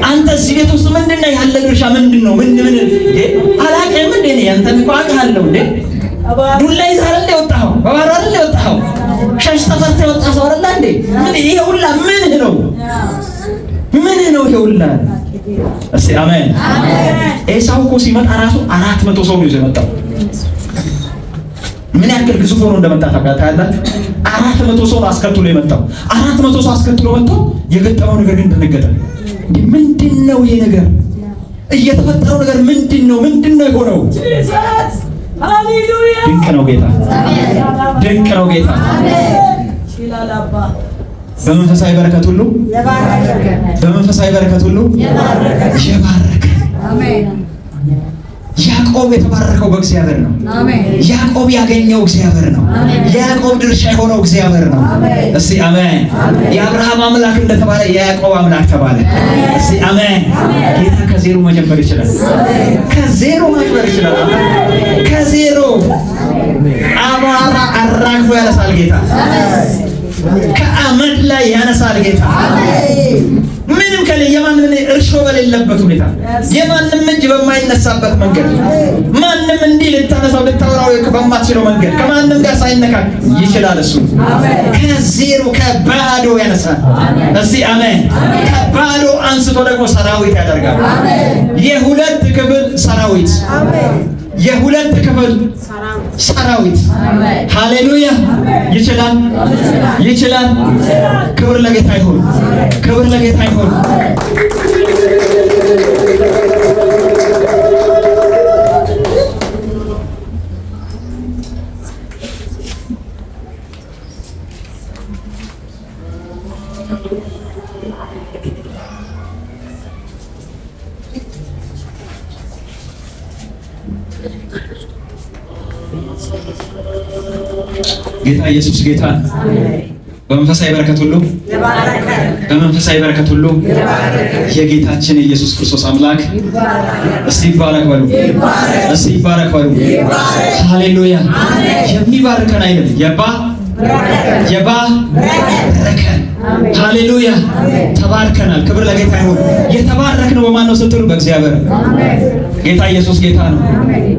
አንተ እዚህ ቤት ውስጥ ምንድነው ያለ ድርሻ? ምንድነው? ምን አላውቅም እንዴ? አንተን እኮ አውቃለሁ እንዴ? ዱላ ይዘህ አይደል የወጣኸው? በባዶ አይደል የወጣኸው? ሸሽተህ ፈርተህ የወጣ ሰው አይደል እንዴ? ምን ይሄ ሁላ ምን ነው? ይሄ ሁላ? እስቲ አሜን። ኤሳው እኮ ሲመጣ ራሱ 400 ሰው ነው ይዞ የመጣው። ምን ያክል ግዙፍ ሆኖ እንደመጣ ታውቃላችሁ? 400 ሰው አስከትሎ የመጣው። 400 ሰው አስከትሎ መጥቶ የገጠመው ነገር ግን እንደነገጠ ምንድነው? ይሄ ነገር እየተፈጠረው ነገር ምንድነው የሆነው? ሃሌሉያ! ድንቅ ነው ጌታ፣ ድንቅ ነው ጌታ። በመንፈሳዊ በረከት ሁሉ በመንፈሳዊ በረከት ሁሉ የባረከ ያዕቆብ የተባረከው በእግዚአብሔር ነው። ያዕቆብ ያገኘው እግዚአብሔር ነው። ያዕቆብ ድርሻ የሆነው እግዚአብሔር ነው። እስቲ አሜን። የአብርሃም አምላክ እንደተባለ የያዕቆብ አምላክ ተባለ። እስቲ አሜን። ጌታ ከዜሮ መጀመር ይችላል። ከዜሮ መጀመር ይችላል። ከዜሮ አቧራ አራግፎ ያነሳል ጌታ። ከአመድ ላይ ያነሳል ጌታ። ምንም የማንም እርሾ በሌለበት ሁኔታ፣ የማንም እጅ በማይነሳበት መንገድ፣ ማንም እንዲህ ልታነሳው ልታወራው በማትችለው መንገድ ከማንም ጋር ሳይነካክ ይችላል እሱ። ከዜሮ ከባዶ ያነሳል። እስቲ አሜን። ከባዶ አንስቶ ደግሞ ሰራዊት ያደርጋል። የሁለት ክፍል ሰራዊት፣ የሁለት ክፍል ሰራዊት። ሃሌሉያ! ይችላል፣ ይችላል። ክብር ለጌታ ይሁን፣ ክብር ለጌታ ይሁን። ጌታ ኢየሱስ ጌታ በመንፈሳዊ በረከት ሁሉ በመንፈሳዊ በረከት ሁሉ የጌታችን ኢየሱስ ክርስቶስ አምላክ እስቲ ይባረክ በሉ፣ እስቲ ይባረክ በሉ። ሃሌሉያ! የሚባርከን አይደለም የባረከን። ሃሌሉያ! ተባርከናል። ክብር ለጌታ ይሁን። የተባረክነው በማን ነው ስትሉ በእግዚአብሔር። ጌታ ኢየሱስ ጌታ ነው።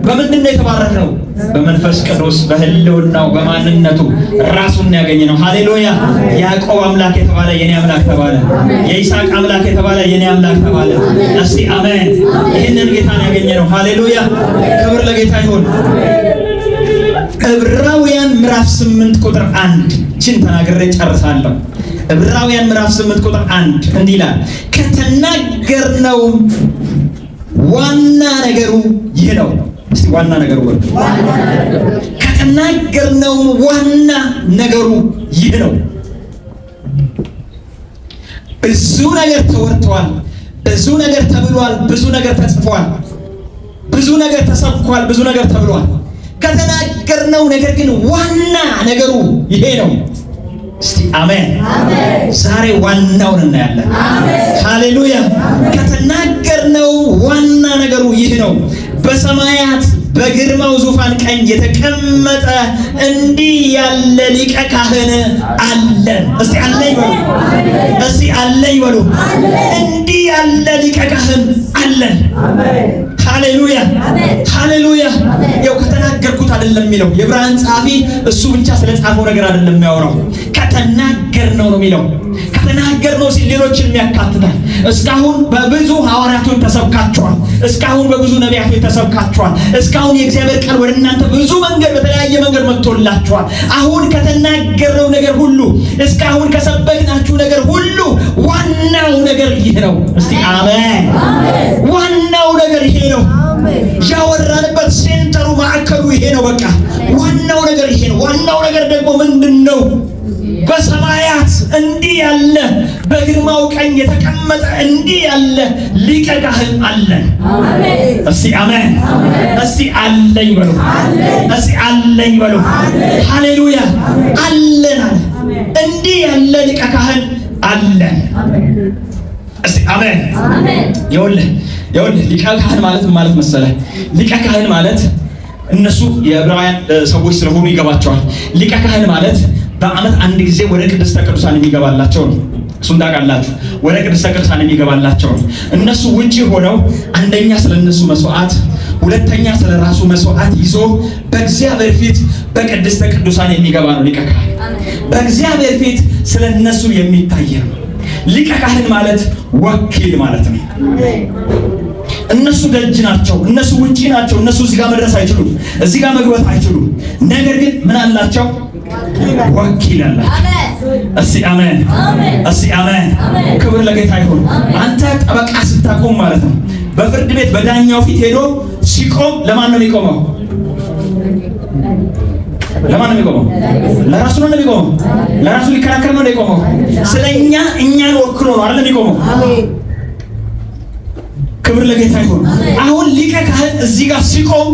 በምንድን ነው የተባረክነው? በመንፈስ ቅዱስ በህልውናው በማንነቱ ራሱን ያገኘ ነው። ሃሌሉያ! ያዕቆብ አምላክ የተባለ የኔ አምላክ ተባለ። የይስሐቅ አምላክ የተባለ የኔ አምላክ ተባለ። እስቲ አሜን። ይህንን ጌታን ያገኘ ነው። ሃሌሉያ! ክብር ለጌታ ይሁን። ዕብራውያን ምዕራፍ 8 ቁጥር 1 ችን ተናግሬ ጨርሳለሁ። ዕብራውያን ምዕራፍ 8 ቁጥር 1 እንዲህ ይላል፣ ከተናገርነው ዋና ነገሩ ይህ ነው። እስቲ ዋና ነገሩ ወርድ ከተናገርነው ዋና ነገሩ ይህ ነው። ብዙ ነገር ተወርቷል፣ ብዙ ነገር ተብሏል፣ ብዙ ነገር ተጽፏል፣ ብዙ ነገር ተሰብኳል፣ ብዙ ነገር ተብሏል። ከተናገርነው ነገር ግን ዋና ነገሩ ይሄ ነው። እስቲ አሜን። ዛሬ ዋናውን እናያለን። ሃሌሉያ! ከተናገርነው ዋና ነገሩ ይህ ነው። በሰማያት በግርማው ዙፋን ቀኝ የተቀመጠ እንዲህ ያለ ሊቀ ካህን አለን። እስቲ አለኝ በሉ፣ እስቲ አለኝ በሉ። እንዲህ ያለ ሊቀ ካህን አለን። ሃሌሉያ! ሃሌሉያ! ያው ከተናገርኩት አይደለም የሚለው የዕብራውያን ጸሐፊ፣ እሱ ብቻ ስለ ጻፈው ነገር አይደለም የሚያወራው፣ ከተናገርነው ነው የሚለው። ከተናገርነው ሲል ሌሎችንም ያካትታል። እስካሁን በብዙ ሐዋርያቶች ተሰብካችኋል። እስካሁን በብዙ ነቢያቶች ተሰብካችኋል። እስካሁን የእግዚአብሔር ቃል ወደ እናንተ ብዙ መንገድ በተለያየ መንገድ መጥቶላችኋል። አሁን ከተናገርነው ነገር ሁሉ፣ እስካሁን ከሰበክናችሁ ነገር ሁሉ ዋናው ነገር ይህ ነው። እስቲ አሜን። ዋናው ነገር ይሄ ነው። ያወራንበት ሴንተሩ ማዕከሉ ይሄ ነው። በቃ ዋናው ነገር ይሄ ነው። ዋናው ነገር ደግሞ ምንድን ነው? በሰማያት እንዲህ ያለ በግርማው ቀኝ የተቀመጠ እንዲህ ያለ ሊቀ ካህን አለን። እስቲ አሜን። እስቲ አለኝ በሉ፣ እስቲ አለኝ በሉ። ሃሌሉያ! አለን አለ። እንዲህ ያለ ሊቀ ካህን አለን። እስቲ አሜን። ይኸውልህ ሊቀ ካህን ማለት መሰለህ? ሊቀ ካህን ማለት እነሱ የዕብራውያን ሰዎች ስለሆኑ ይገባቸዋል። ሊቀ ካህን ማለት በዓመት አንድ ጊዜ ወደ ቅድስተ ቅዱሳን የሚገባላቸው ነው። እሱን ታውቃላችሁ። ወደ ቅድስተ ቅዱሳን የሚገባላቸው ነው። እነሱ ውጪ ሆነው አንደኛ ስለነሱ መስዋዕት፣ ሁለተኛ ስለራሱ መስዋዕት ይዞ በእግዚአብሔር ፊት በቅድስተ ቅዱሳን የሚገባ ነው ሊቀ ካህን። በእግዚአብሔር ፊት ስለነሱ የሚታይ ነው። ሊቀ ካህን ማለት ወኪል ማለት ነው። እነሱ ደጅ ናቸው፣ እነሱ ውጪ ናቸው። እነሱ እዚህ ጋር መድረስ አይችሉም፣ እዚህ ጋር መግባት አይችሉም። ነገር ግን ምን አላቸው? ወኪል አላቸው። እስቲ አሜን፣ እስቲ አሜን። ክብር ለጌታ ይሁን። አንተ ጠበቃ ስታቆም ማለት ነው፣ በፍርድ ቤት በዳኛው ፊት ሄዶ ሲቆም ለማን ነው የሚቆመው? ለማን ነው የሚቆመው? ለራሱ ነው የሚቆመው። ለራሱ ሊከራከር ነው የሚቆመው። ስለኛ እኛን ወክሎ ነው አይደል የሚቆመው? ክብር ለጌታ ይሁን። አሁን ሊቀ ካህን እዚህ ጋር ሲቆም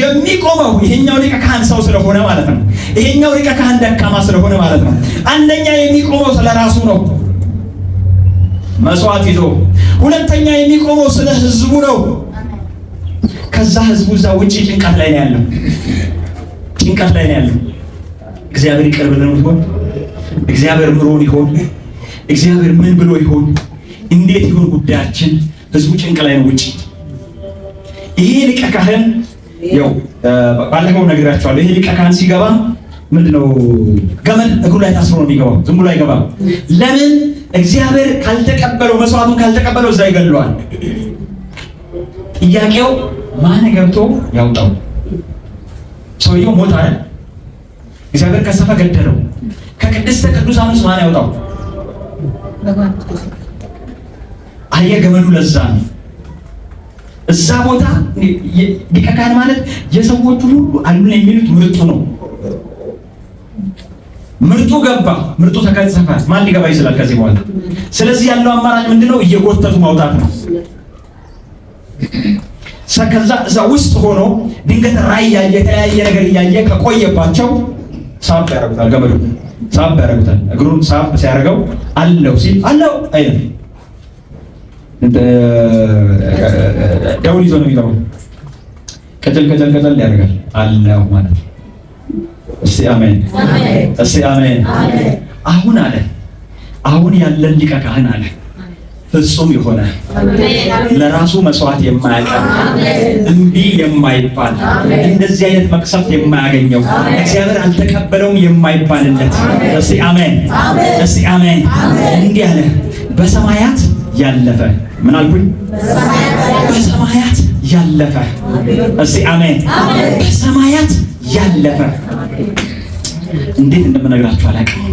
የሚቆመው ይሄኛው ሊቀ ካህን ሰው ስለሆነ ማለት ነው። ይሄኛው ሊቀ ካህን ደካማ ስለሆነ ማለት ነው። አንደኛ የሚቆመው ስለራሱ ነው መስዋዕት ይዞ፣ ሁለተኛ የሚቆመው ስለ ህዝቡ ነው። ከዛ ህዝቡ እዛ ውጪ ጭንቀት ላይ ነው ያለው። ጭንቀት ላይ ነው ያለው። እግዚአብሔር ይቅር ብለን ይሆን? እግዚአብሔር ምሮን ይሆን? እግዚአብሔር ምን ብሎ ይሆን? እንዴት ይሆን ጉዳያችን? ህዝቡ ጭንቅ ላይ ነው ውጪ። ይሄ ሊቀ ካህን ያው ባለፈው ነግራቸዋለሁ። ይሄ ሊቀ ካህን ሲገባ ምንድነው ገመድ እግሩ ላይ ታስሮ ነው የሚገባው። ዝም ብሎ አይገባም። ለምን? እግዚአብሔር ካልተቀበለው፣ መስዋዕቱን ካልተቀበለው እዛ ይገለዋል። ጥያቄው ማን ገብቶ ያውጣው? ሰውየው ሞተ አይደል? እግዚአብሔር ከሰፈ ገደለው። ከቅድስተ ቅዱሳን ውስጥ ማን ያውጣው? አየህ ገመዱ ለዛ ነው። እዛ ቦታ ሊቀ ካህን ማለት የሰዎቹ ሁሉ አሉን የሚሉት ምርጡ ነው። ምርጡ ገባ፣ ምርጡ ተከጸፈ። ማን ሊገባ ይችላል ከዚህ በኋላ? ስለዚህ ያለው አማራጭ ምንድነው? እየጎተቱ ማውጣት ነው። ከዛ እዛ ውስጥ ሆኖ ድንገት ራእይ ያየ የተለያየ ነገር እያየ ከቆየባቸው ሳብ ያደርጉታል። ገመዱ ሳብ ያደርጉታል። እግሩን ሳብ ሲያደርገው አለው ሲል አለው አይደል? ደውል ይዞ ነው የሚገባው። ቀጨል ያደርጋል አለው ማለት ነው። እስቲ አሜን፣ እስቲ አሜን። አሁን አለ አሁን ያለን ሊቀ ካህን አለ ፍጹም የሆነ ለራሱ መስዋዕት የማያቀርብ እምቢ የማይባል እንደዚህ አይነት መቅሰፍት የማያገኘው እግዚአብሔር አልተቀበለውም የማይባልለት። እስቲ አሜን፣ እስቲ አሜን። እንዲህ አለ በሰማያት ያለፈ ምን አልኩኝ? በሰማያት ያለፈ። እስቲ አሜን። በሰማያት ያለፈ። እንዴት እንደምነግራችሁ አላውቅም።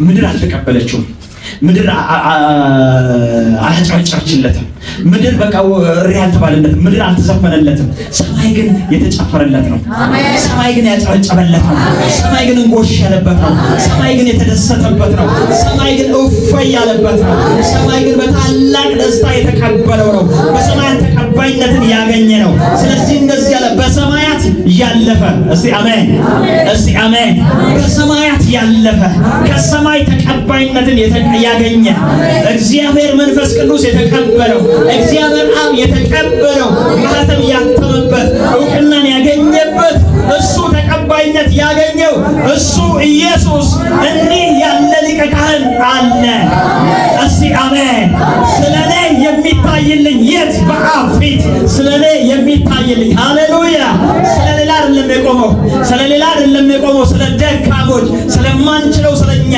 ምድር አልተቀበለችውም። ምድር አላጨበጨበችለትም። ምድር በቃ እሪ አልተባለለትም። ምድር አልተዘፈነለትም። ሰማይ ግን የተጨፈረለት ነው። ሰማይ ግን ያጨበጨበለት ነው። ሰማይ ግን እንጎሽ ያለበት ነው። ሰማይ ግን የተደሰተበት ነው። ሰማይ ግን እፎይ ያለበት ነው። ሰማይ ግን በታላቅ ደስታ የተቀበለው ነው። በሰማያት ተቀባይነትን ያገኘ ነው። ስለዚህ እንደዚህ ያለ በሰማያት ያለፈ። እስቲ አሜን፣ እስቲ አሜን። በሰማያት ያለፈ ከሰማይ ተቀባይነትን ያገኘ እግዚአብሔር መንፈስ ቅዱስ የተቀበለው እግዚአብሔር አብ የተቀበለው ማህተም ያተመበት እውቅናን ያገኘበት እሱ ተቀባይነት ያገኘው እሱ ኢየሱስ እንዲህ ያለ ሊቀ ካህን አለ። እስቲ አሜን። ስለኔ የሚታይልኝ የት? በአብ ፊት ስለኔ የሚታይልኝ። ሃሌሉያ። ስለሌላ አይደለም የቆመው፣ ስለሌላ አይደለም የቆመው። ስለ ደካሞች፣ ስለማንችለው፣ ስለኛ፣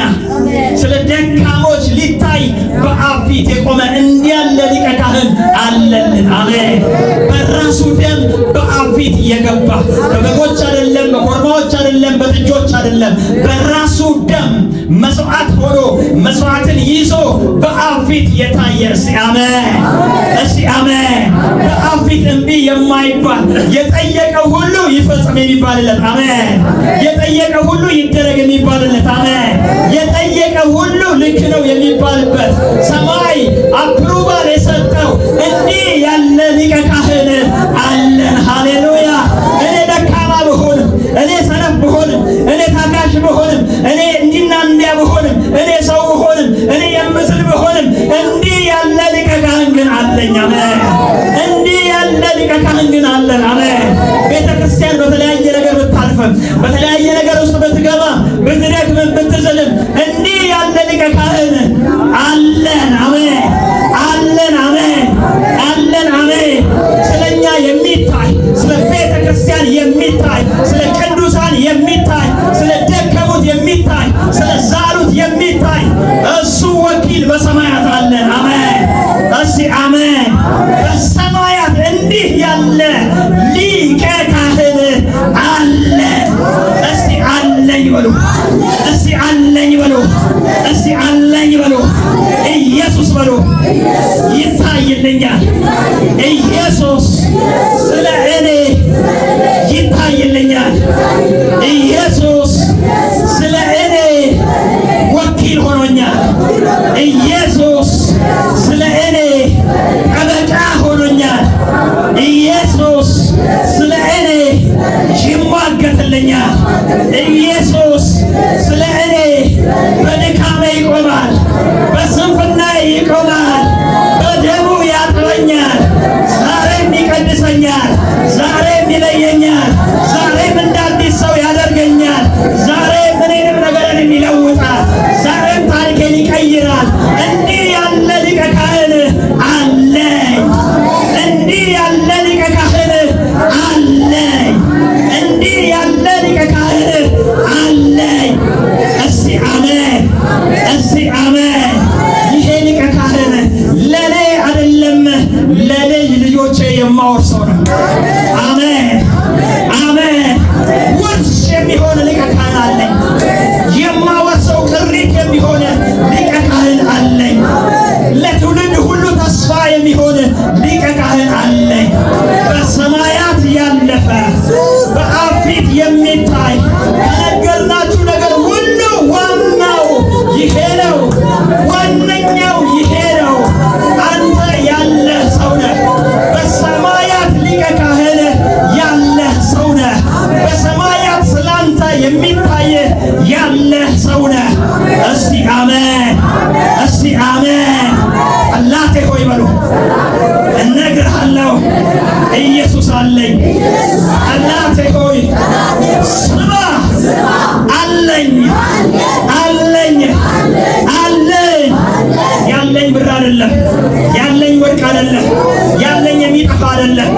ስለ ደካሞች ሊታይ በአብ ፊት የቆመ እንዲህ ያለ ሊቀ ካህን አለልን። አሜን። በራሱ ደም በአብ ፊት የገባ በበጎች አይደለም፣ በኮርማዎች አይደለም፣ በጥጆች አይደለም። በራሱ ደም መስዋዕት ሆኖ መስዋዕትን ይዞ በአብ ፊት የታየ። እስቲ አሜን፣ እስቲ አሜን። በአብ ፊት እምቢ የማይባል የጠየቀው ሁሉ ይፈጸም የሚባልለት። አሜን። የጠየቀው ሁሉ ይደረግ የሚባልለት። አሜን። የጠየቀው ሁሉ ልክ ነው የሚባልበት ሰማይ አፕሩቫል የሰጠው እንዲህ ያለ ሊቀ ካህን አለን። ሃሌሉያ። እኔ ደካማ ብሆንም፣ እኔ ሰነፍ ብሆንም፣ እኔ ታጋሽ ብሆንም፣ እኔ እንዲና እንዲያ ብሆንም፣ እኔ ሰው ብሆንም፣ እኔ የምስል ብሆንም እንዲህ ያለ ሊቀ ካህን ግን አለኝ። አሜን። እንዲህ ያለ ሊቀ ካህን ግን አለን። አሜን። ቤተ ክርስቲያን በተለያየ ነገር ብታልፈም፣ በተለያየ ነገር ውስጥ ብትገባም፣ ብትደክምም፣ ብትዝልም እንዲህ ያለ ሊቀ ካህን አለን። አሜን። አለን። አሜን። አለን። አሜን። አሜን አሜን። ውርስ የሚሆን ሊቀ ካህን አለኝ። የማወርሰው ቅሪት የሚሆን ሊቀ ካህን አለኝ። ለትውልድ ሁሉ ተስፋ የሚሆን ሊቀ ካህን አለኝ። በሰማያት ያለፈ በአብ ፊት የሚታይ ከነገርናችሁ ነገር ሁሉ ዋናው ይሄ ነው። ዋነኛው ይሄ ነው። አንተ ያለ ሰው ነህ። በሰማያት ሊቀ ካህን ያለ ሰው ነህ። በሰማያት ስላንተ የሚታይ ያለ ሰው ነህ። እስቲ አሜን፣ እስቲ አሜን። ጠላቴ ሆይ በሉ እነግርሃለሁ ኢየሱስ አለኝ። ጠላቴ ሆይ ስማ አለኝ አለኝ አለኝ። ያለኝ ብር አይደለም፣ ያለኝ ወርቅ አይደለም፣ ያለኝ የሚጠፋ አይደለም።